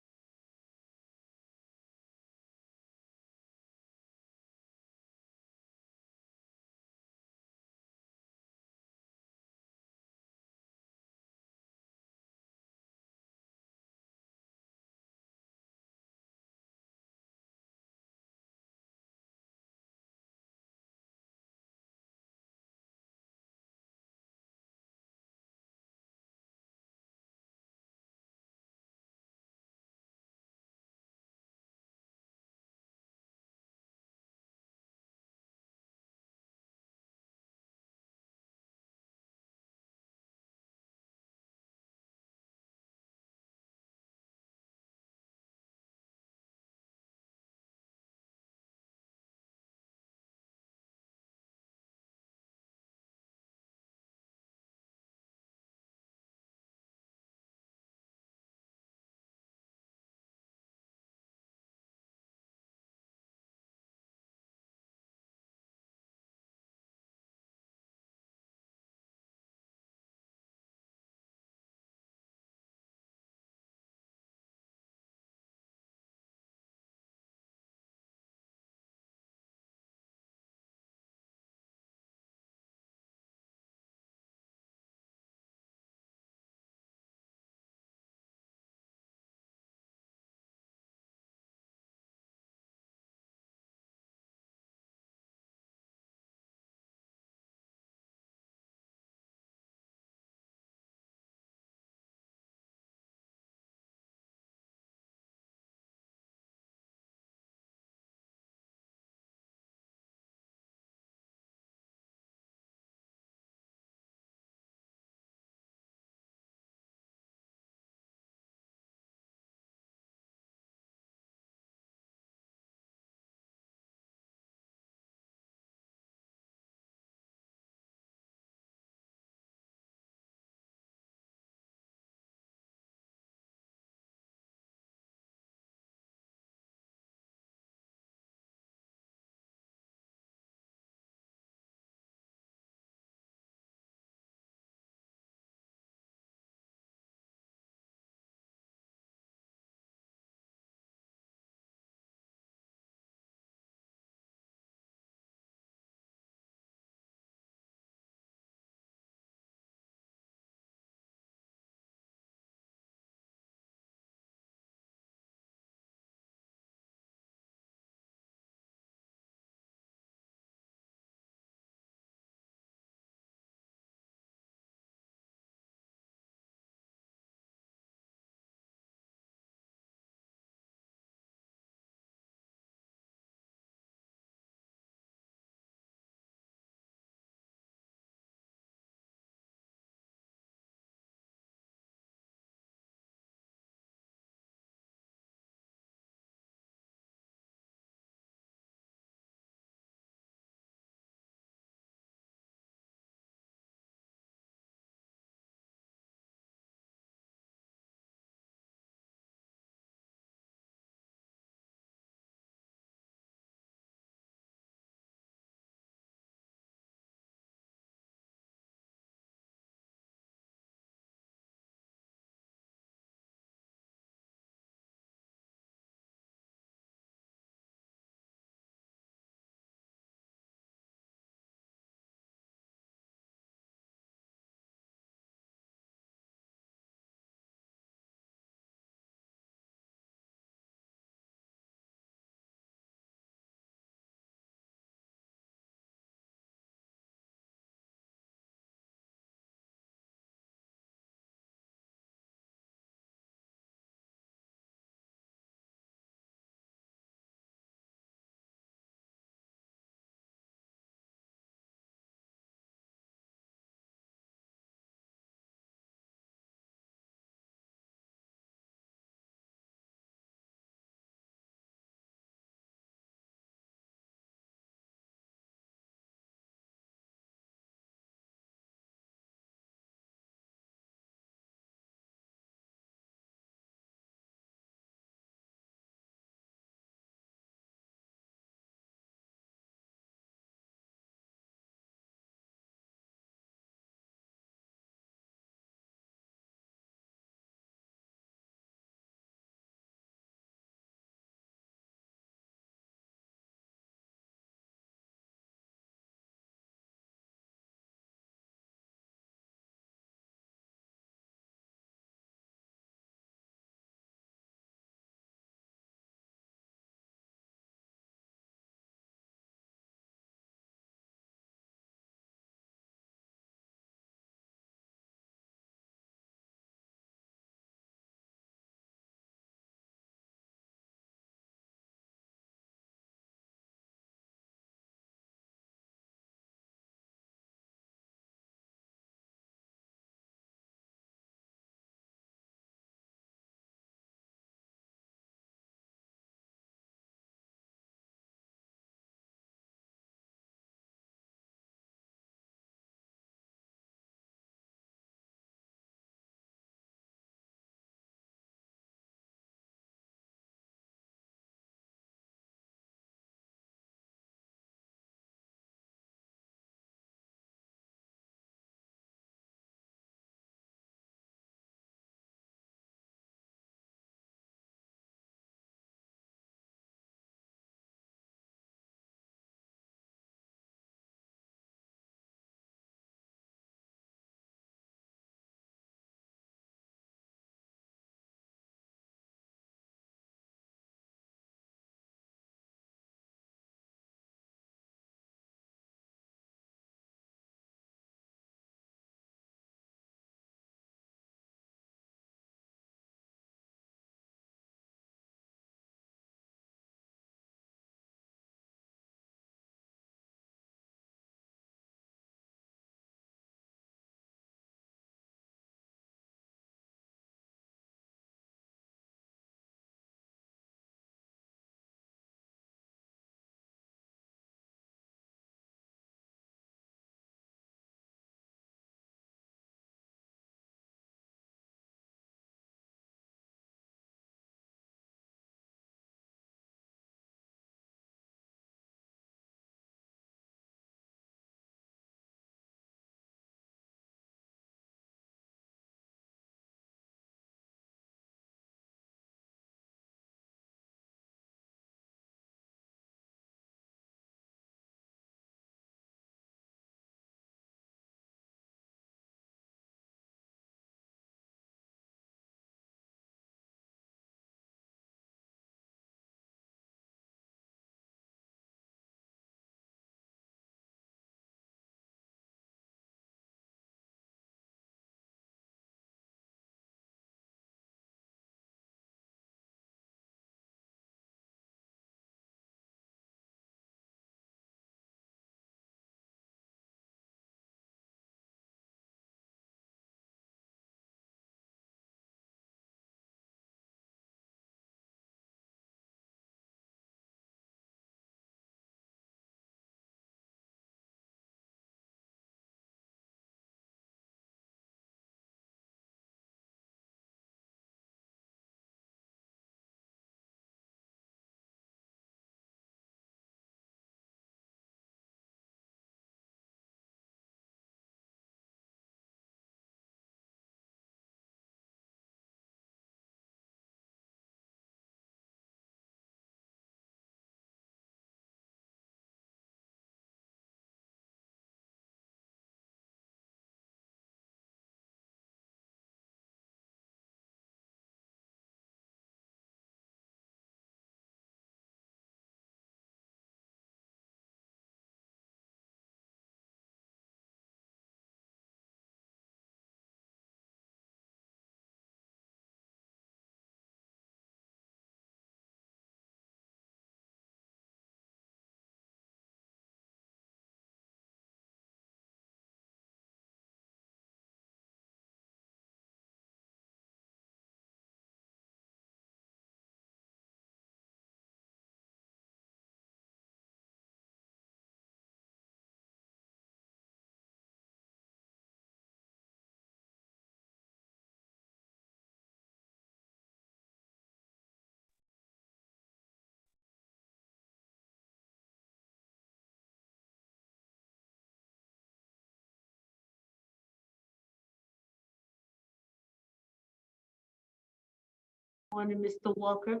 Morning, Mr. Walker.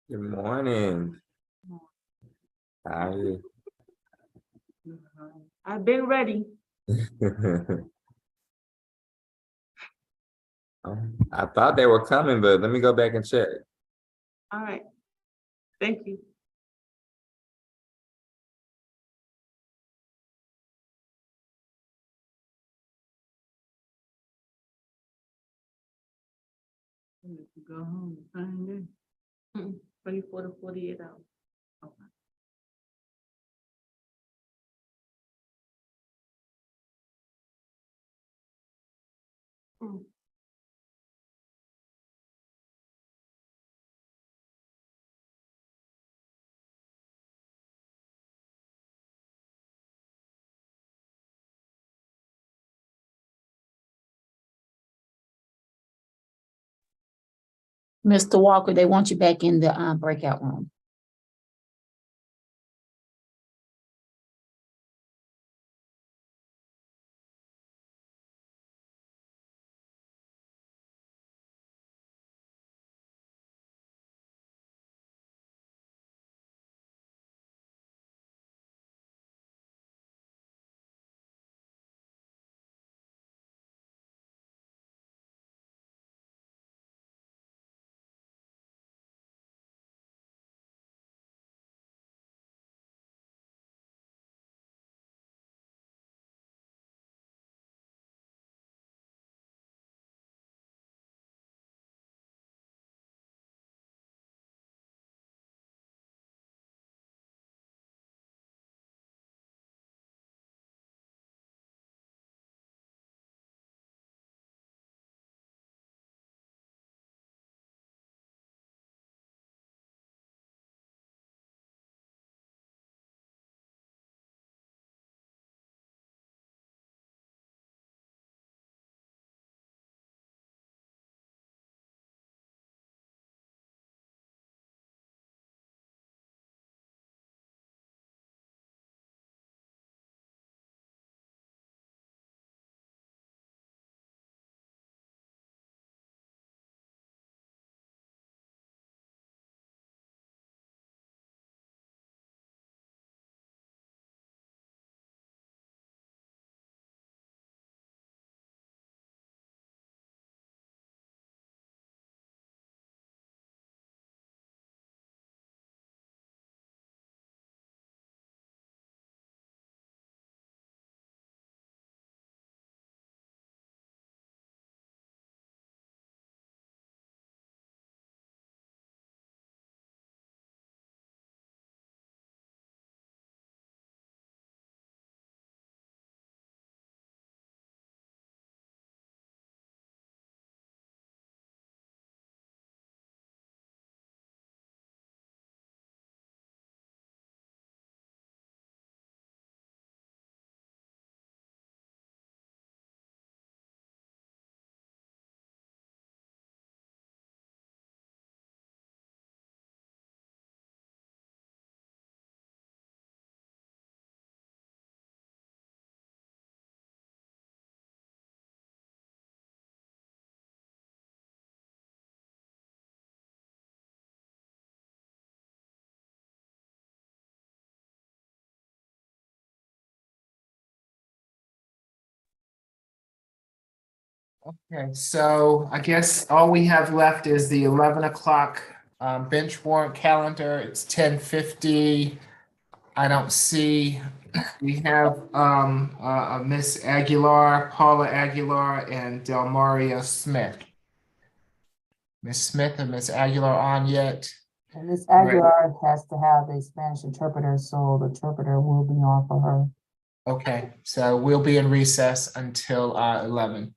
Good morning. How are you? I've been ready. I thought they were coming, but let me go back and check. All right. Thank you. Go home, find it. 24 to 48 hours. Okay. Mr. Walker, they want you back in the breakout room. Okay, so I guess all we have left is the 11 o'clock bench warrant calendar. It's 10:50. I don't see, we have Miss Aguilar, Paula Aguilar, and Delmaria Smith. Miss Smith and Miss Aguilar on yet? And Ms. Aguilar has to have a Spanish interpreter, so the interpreter will be on for her. Okay, so we'll be in recess until 11.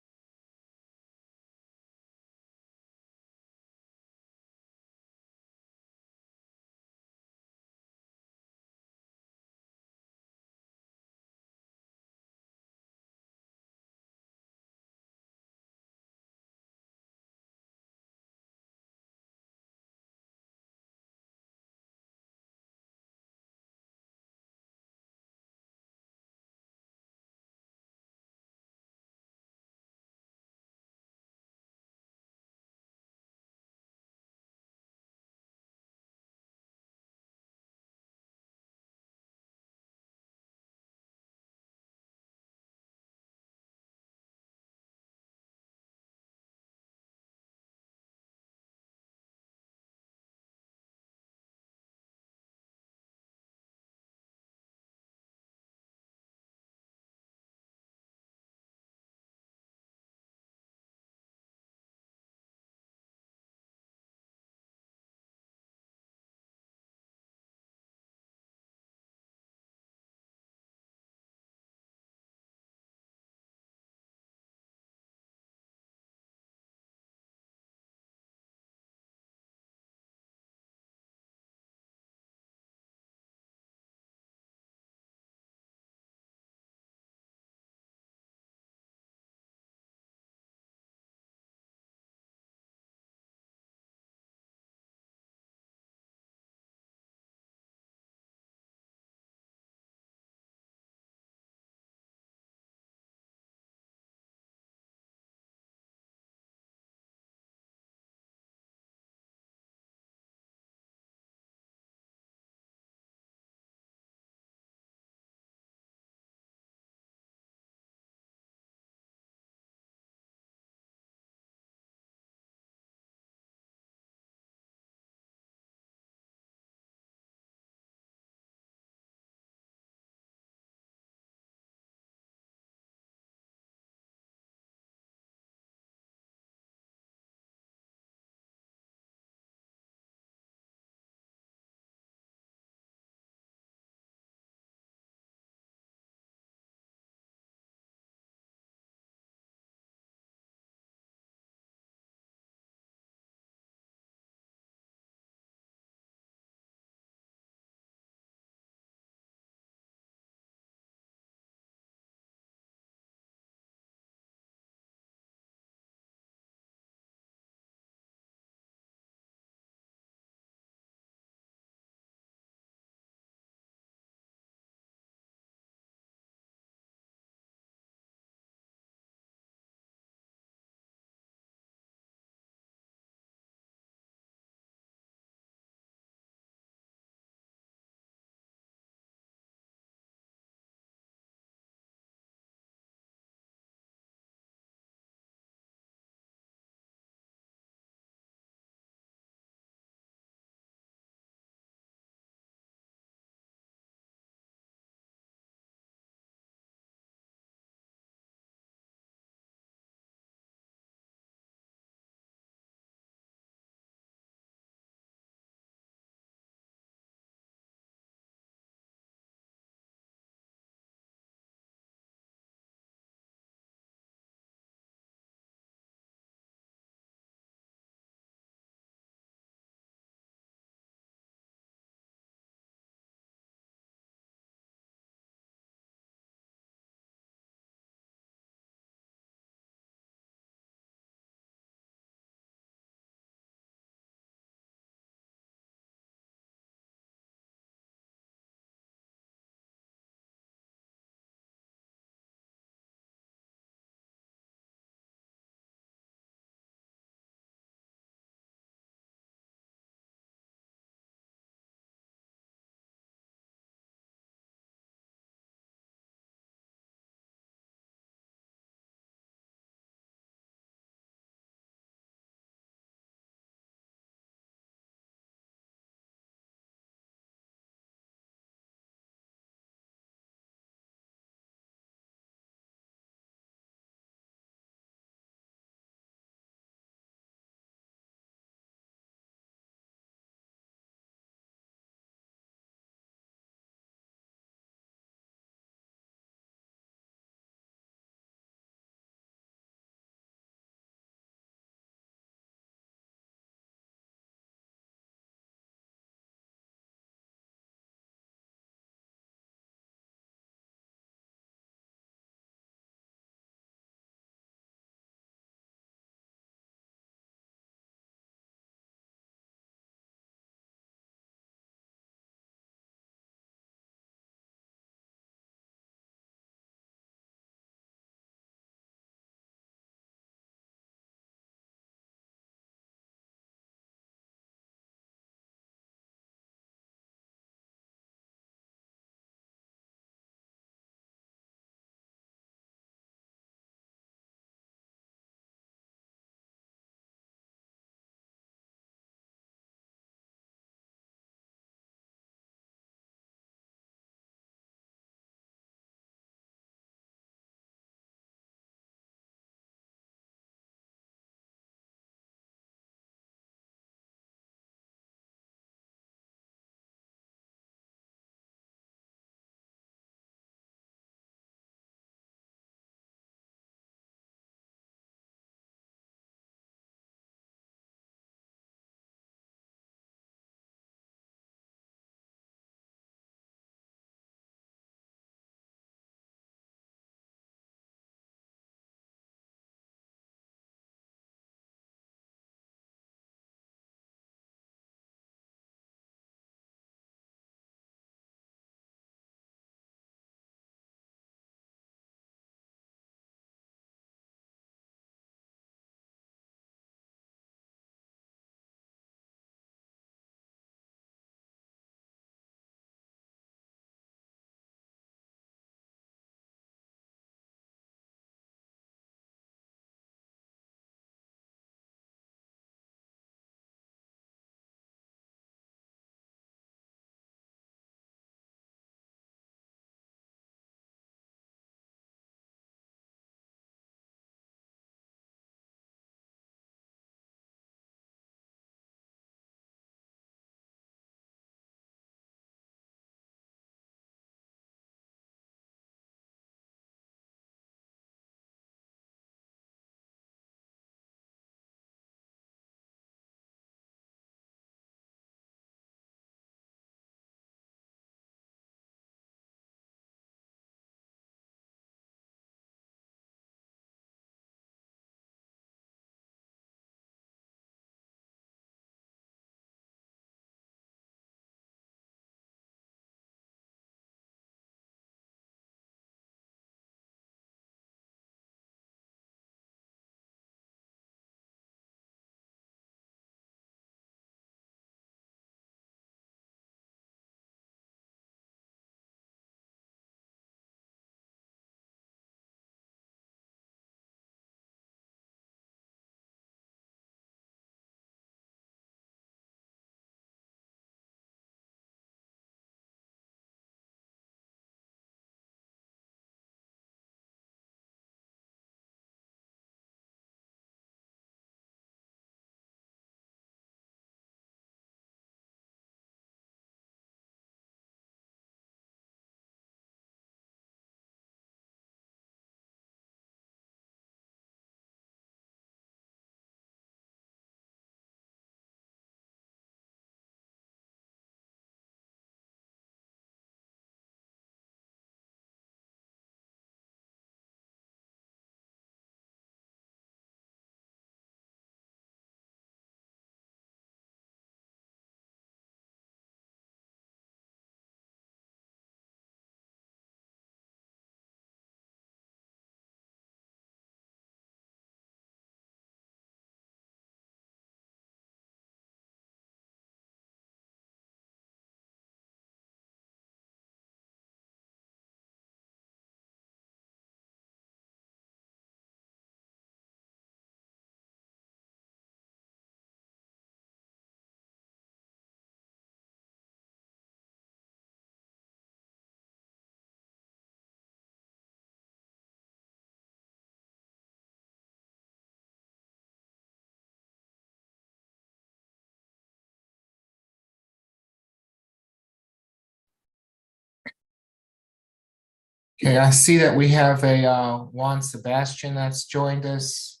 Okay, I see that we have a Juan Sebastian that's joined us.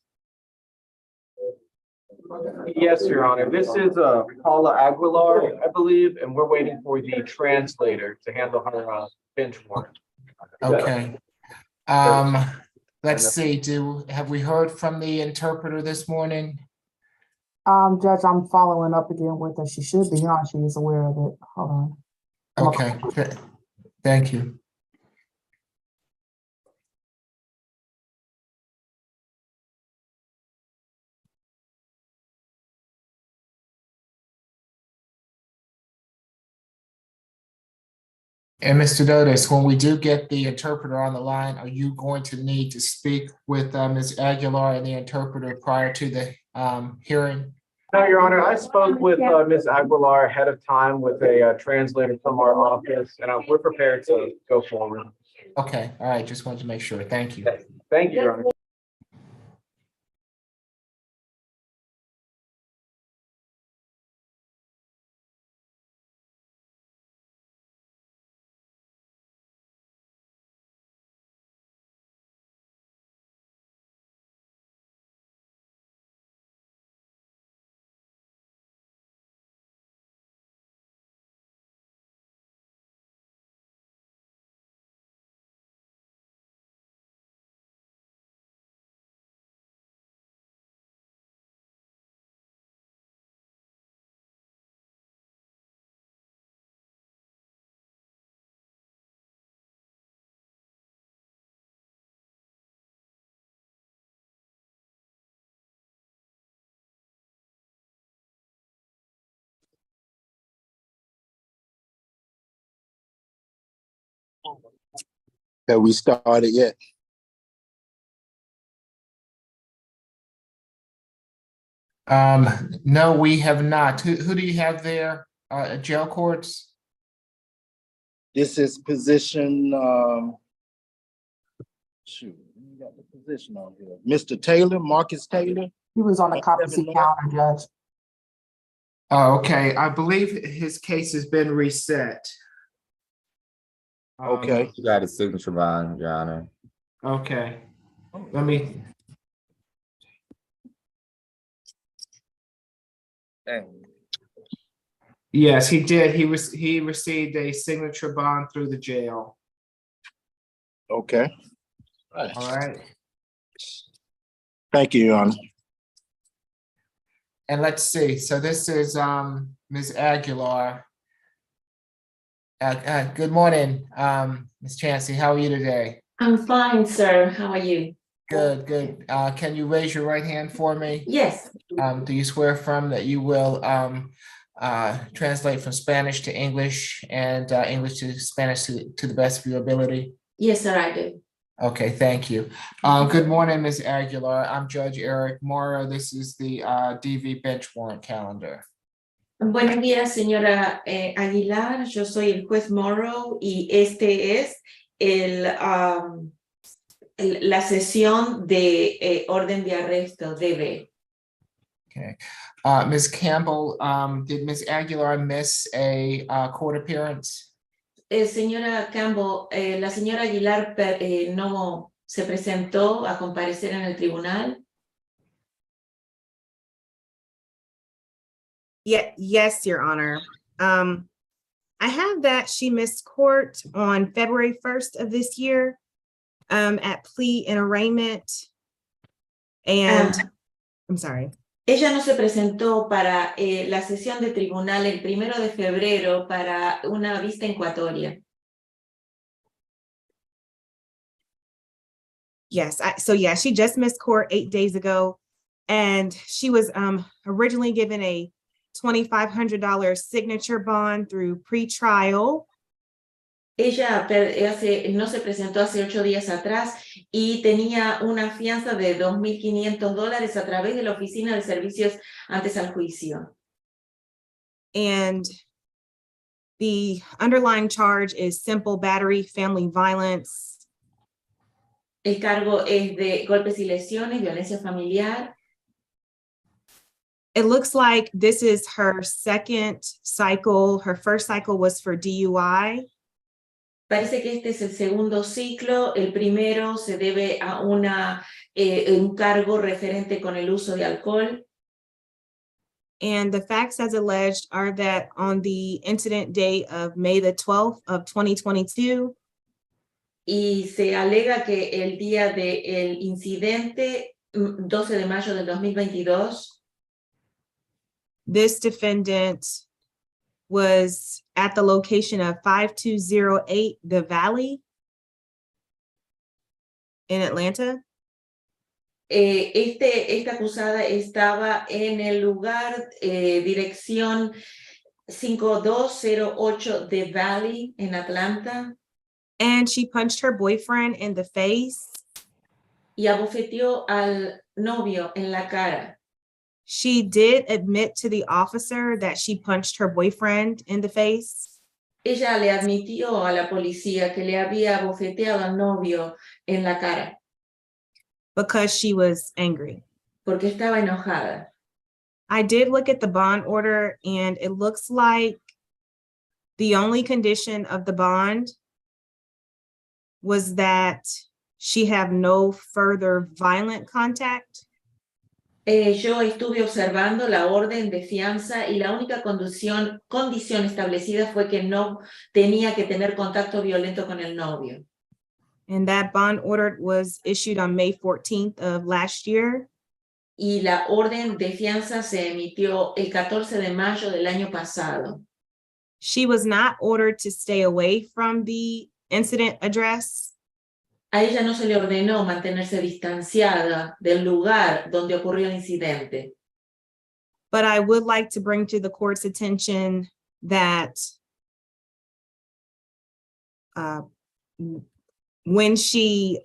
Yes, Your Honor. This is Paula Aguilar, I believe, and we're waiting for the translator to handle her bench warrant. Okay. Let's see, have we heard from the interpreter this morning? Judge, I'm following up again with her. She should be on. She is aware of it. Hold on. Okay, thank you. And Mr. Dotis, when we do get the interpreter on the line, are you going to need to speak with Ms. Aguilar and the interpreter prior to the hearing? No, Your Honor, I spoke with Ms. Aguilar ahead of time with a translator from our office, and we're prepared to go forward. Okay, all right, just wanted to make sure. Thank you. Thank you, Your Honor. Have we started yet? No, we have not. Who do you have there? Jail courts? This is position, shoot, we got the position on here. Mr. Taylor, Marcus Taylor. He was on the competency calendar, Judge. Oh, okay. I believe his case has been reset. Okay. You got a signature bond, Your Honor. Okay. Let me. Yes, he did. He received a signature bond through the jail. Okay. All right. Thank you, Your Honor. And let's see. So this is Ms. Aguilar. Good morning, Ms. Chancey. How are you today? I'm fine, sir. How are you? Good, good. Can you raise your right hand for me? Yes, Do you swear affirm that you will translate from Spanish to English and English to Spanish to the best of your ability? yes, sir, I do. Okay, thank you. Good morning, Ms. Aguilar. I'm Judge Eric Morrow. This is the DV bench warrant calendar. Buenos días, señora Aguilar. Yo soy el juez Morrow y este es la sesión de orden de arresto, DV. Okay. Ms. Campbell, did Ms. Aguilar miss a court appearance? Señora Campbell, la señora Aguilar no se presentó a comparecer en el tribunal. Yeah, yes, Your Honor. I have that she missed court on February 1st of this year at plea and arraignment. And I'm sorry. Ella no se presentó para la sesión de tribunal el 1 de febrero para una vista incoatoria. Yes, so yeah, she just missed court 8 days ago, and she was originally given a $2,500 signature bond through pretrial. Ella no se presentó hace 8 días atrás y tenía una fianza de $2,500 a través de la Oficina de Servicios antes al juicio. And the underlying charge is simple battery, family violence. El cargo es de golpes y lesiones, violencia familiar. It looks like this is her second cycle. Her first cycle was for DUI. Parece que este es el segundo ciclo. El primero se debe a un cargo referente con el uso de alcohol. And the facts as alleged are that on the incident day of May the 12th of 2022, Y se alega que el día del incidente, 12 de mayo del 2022, this defendant was at the location of 5208 The Valley in Atlanta. esta acusada estaba en el lugar, dirección 5208 The Valley en Atlanta. And she punched her boyfriend in the face. Y abofeteó al novio en la cara. She did admit to the officer that she punched her boyfriend in the face. Ella le admitió a la policía que le había abofeteado al novio en la cara. Because she was angry. Porque estaba enojada. I did look at the bond order and it looks like the only condition of the bond was that she have no further violent contact. Yo estuve observando la orden de fianza y la única condición establecida fue que no tenía que tener contacto violento con el novio. And that bond order was issued on May 14th of last year. Y la orden de fianza se emitió el 14 de mayo del año pasado. She was not ordered to stay away from the incident address. A ella no se le ordenó mantenerse distanciada del lugar donde ocurrió el incidente. But I would like to bring to the court's attention that when she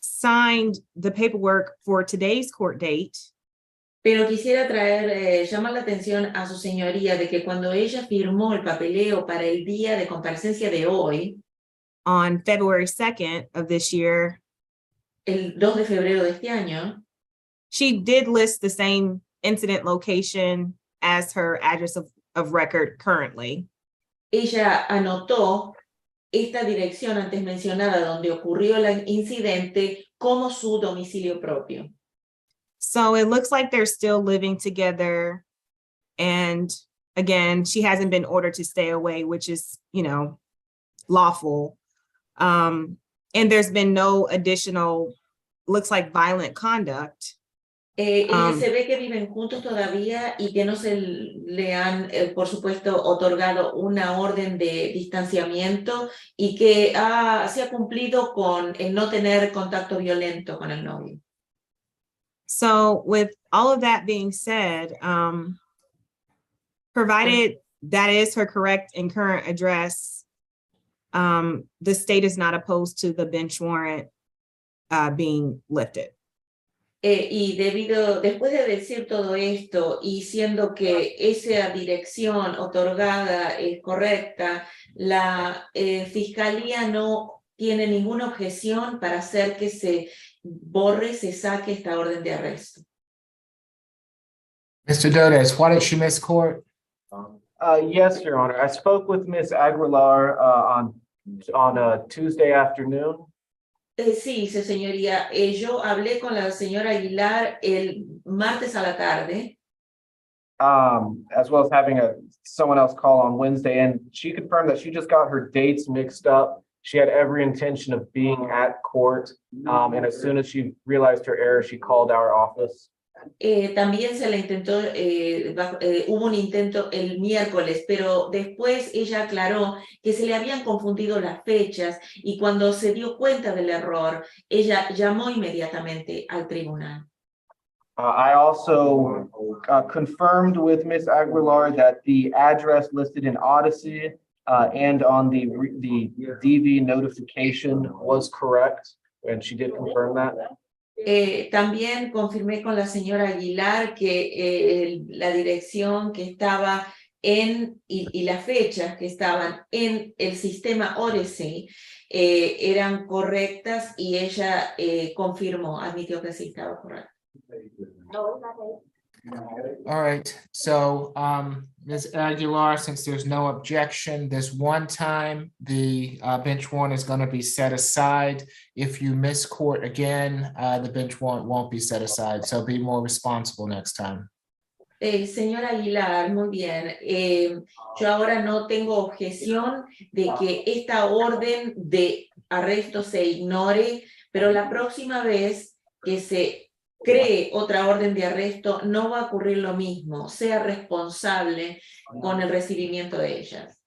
signed the paperwork for today's court date, Pero quisiera llamar la atención a su señoría de que cuando ella firmó el papeleo para el día de comparecencia de hoy, on February 2nd of this year, el 2 de febrero de este año, she did list the same incident location as her address of record currently. Ella anotó esta dirección antes mencionada donde ocurrió el incidente como su domicilio propio. So it looks like they're still living together. And again, she hasn't been ordered to stay away, which is, lawful. And there's been no additional, looks like, violent conduct. Se ve que viven juntos todavía y que no se le han, por supuesto, otorgado una orden de distanciamiento y que se ha cumplido con el no tener contacto violento con el novio. So with all of that being said, provided that is her correct and current address, the state is not opposed to the bench warrant being lifted. Y después de decir todo esto y siendo que esa dirección otorgada es correcta, la fiscalía no tiene ninguna objeción para hacer que se saque esta orden de arresto. Mr. Dodes, why did she miss court? Yes, Your Honor. I spoke with Ms. Aguilar on Tuesday afternoon. Sí, señoría. Yo hablé con la señora Aguilar el martes a la tarde. As well as having someone else call on Wednesday, and she confirmed that she just got her dates mixed up. She had every intention of being at court, and as soon as she realized her error, she called our office. También se le intentó, hubo un intento el miércoles, pero después ella aclaró que se le habían confundido las fechas y cuando se dio cuenta del error, ella llamó inmediatamente al tribunal. I also confirmed with Ms. Aguilar that the address listed in Odyssey and on the DV notification was correct, and she did confirm that. También confirmé con la señora Aguilar que la dirección que estaba y las fechas que estaban en el sistema Odyssey eran correctas y ella confirmó, admitió que sí estaba correcto. All right, so Ms. Aguilar, since there's no objection, this one time, the bench warrant is going to be set aside. If you miss court again, the bench warrant won't be set aside, so be more responsible next time. Señor Aguilar, muy bien. Yo ahora no tengo objeción de que esta orden de arresto se ignore, pero la próxima vez que se cree otra orden de arresto, no va a ocurrir lo mismo. Sea responsable con el recibimiento de ellas.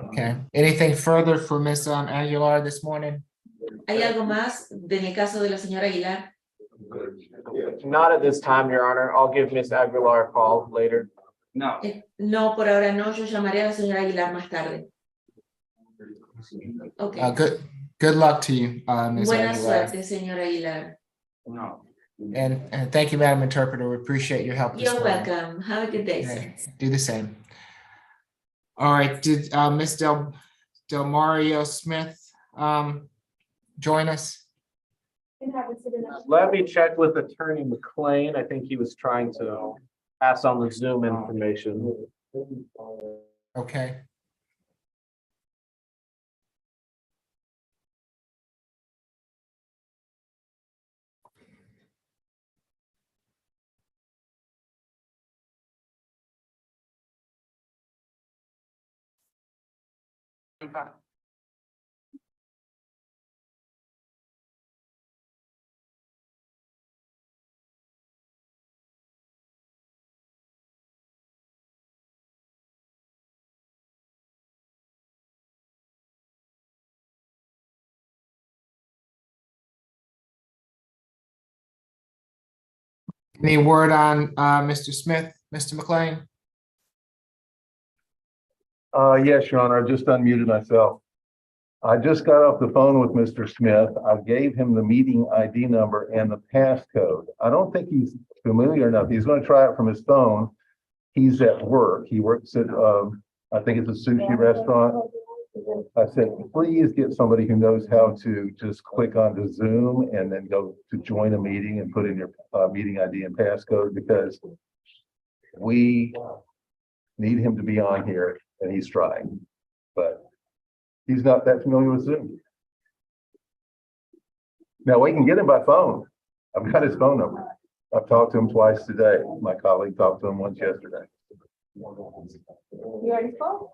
Okay, anything further for Ms. Aguilar this morning? ¿Hay algo más en el caso de la señora Aguilar? Not at this time, Your Honor. I'll give Ms. Aguilar a call later. No. No, por ahora no. Yo llamaré a la señora Aguilar más tarde. Okay. Good luck to you, Ms. Buena Aguilar. suerte, señora Aguilar. No. And thank you, Madam Interpreter. We appreciate your help this You're morning. welcome. Have a good day, sir. Okay, do the same. All right, did Ms. Del Mario Smith join us? Let me check with Attorney McLean. I think he was trying to pass on the Zoom information. Okay. Any word on Mr. Smith, Mr. McLean? Yes, Your Honor, I just unmuted myself. I just got off the phone with Mr. Smith. I gave him the meeting ID number and the passcode. I don't think he's familiar enough. He's going to try it from his phone. He's at work. He works at, I think it's a sushi restaurant. I said, please get somebody who knows how to just click onto Zoom and then go to join a meeting and put in your meeting ID and passcode, because we need him to be on here and he's trying, but he's not that familiar with Zoom. Now we can get him by phone. I've got his phone number. I've talked to him twice today. My colleague talked to him once yesterday. You already spoke?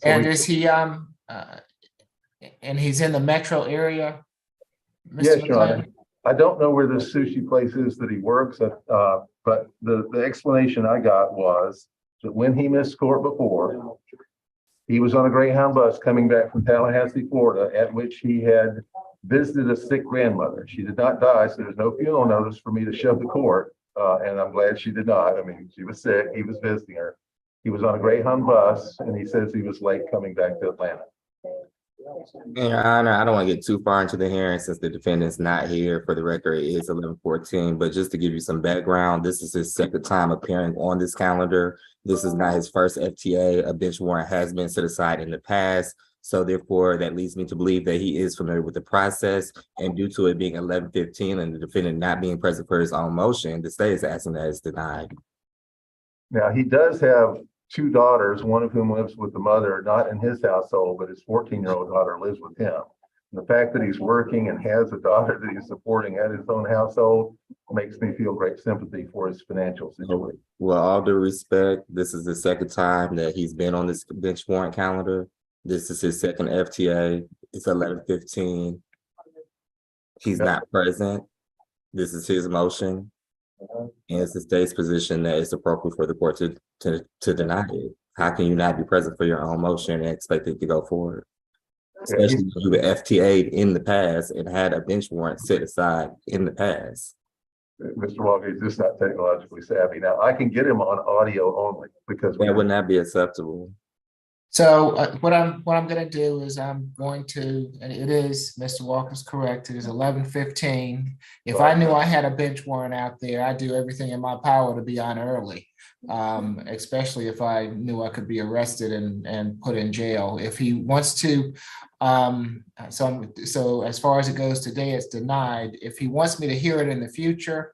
And is he and he's in the metro area? Mr. Yes, Your Honor. McLean? I don't know where the sushi place is that he works at, but the explanation I got was that when he missed court before, he was on a Greyhound bus coming back from Tallahassee, Florida, at which he had visited a sick grandmother. She did not die, so there's no funeral notice for me to show the court. And I'm glad she did not. I mean, she was sick. He was visiting her. He was on a Greyhound bus and he says he was late coming back to Atlanta. Your Honor, I don't want to get too far into the hearing since the defendant's not here. For the record, it is 11:14, but just to give you some background, this is his second time appearing on this calendar. This is not his first FTA. A bench warrant has been set aside in the past. So therefore, that leads me to believe that he is familiar with the process, and due to it being 11:15 and the defendant not being present for his own motion, the state is asking that it's denied. Now, he does have two daughters, one of whom lives with the mother, not in his household, but his 14-year-old daughter lives with him. And the fact that he's working and has a daughter that he's supporting at his own household makes me feel great sympathy for his financial situation. Well, all due respect, this is the second time that he's been on this bench warrant calendar. This is his second FTA. It's 11:15. He's not present. This is his motion. And it's the state's position that it's appropriate for the court to deny it. How can you not be present for your own motion and expect it to go forward? Especially when you were FTA'd in the past and had a bench warrant set aside in the past. Mr. Walker is just not technologically savvy. Now, I can get him on audio only because that would not be acceptable. So what I'm going to do is I'm going to, and it is, Mr. Walker's correct, it is 11:15. If I knew I had a bench warrant out there, I'd do everything in my power to be on early. especially if I knew I could be arrested and put in jail. If he wants to, so as far as it goes today, it's denied. If he wants me to hear it in the future,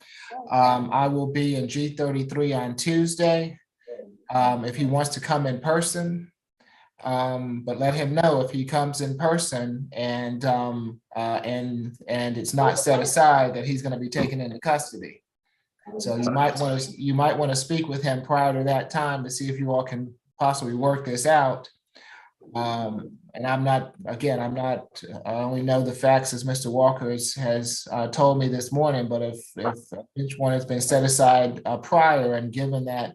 I will be in G33 on Tuesday. If he wants to come in person, but let him know if he comes in person and it's not set aside that he's going to be taken into custody. So you might want to speak with him prior to that time to see if you all can possibly work this out. And I only know the facts as Mr. Walker has told me this morning, but if each one has been set aside prior, and given that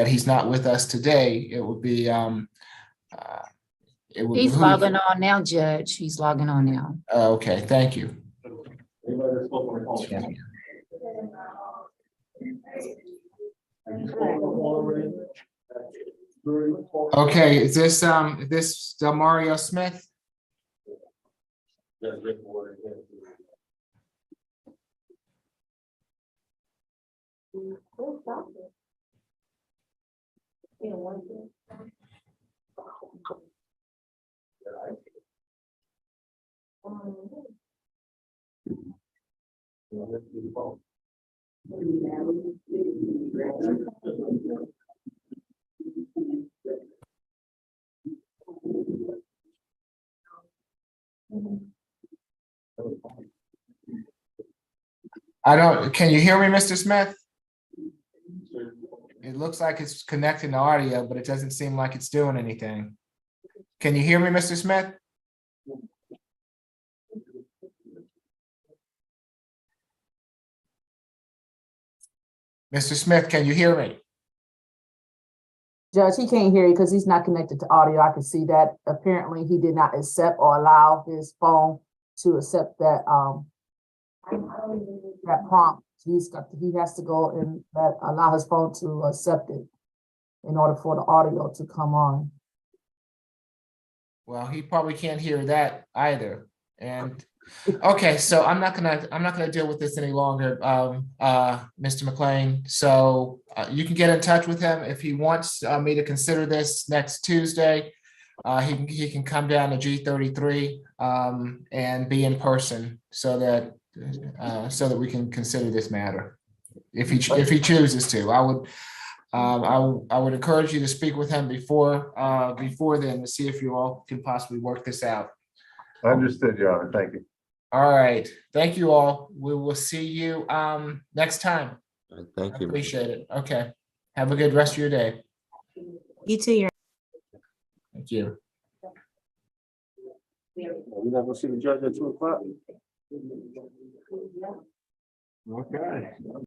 he's not with us today, it would be He's logging on now, Judge. He's logging on now. Okay, thank you. Anybody that spoke on the phone? Okay, is this Mario Smith? That's Rick Ward. Can you hear me, Mr. Smith? It looks like it's connecting to audio, but it doesn't seem like it's doing anything. Can you hear me, Mr. Smith? Mr. Smith, can you hear me? Judge, he can't hear you because he's not connected to audio. I can see that. Apparently, he did not accept or allow his phone to accept that prompt. He has to go and allow his phone to accept it in order for the audio to come on. Well, he probably can't hear that either. And okay, so I'm not gonna deal with this any longer, Mr. McLean. So you can get in touch with him if he wants me to consider this next Tuesday. He can come down to G33 and be in person so that we can consider this matter. If he chooses to, I would encourage you to speak with him before then to see if you all can possibly work this out. Understood, Your Honor. Thank you. All right. Thank you all. We will see you next time. Thank you. Appreciate it. Okay. Have a good rest of your day. You too, Your Thank you. We're not gonna see the judge at 2 o'clock. Okay.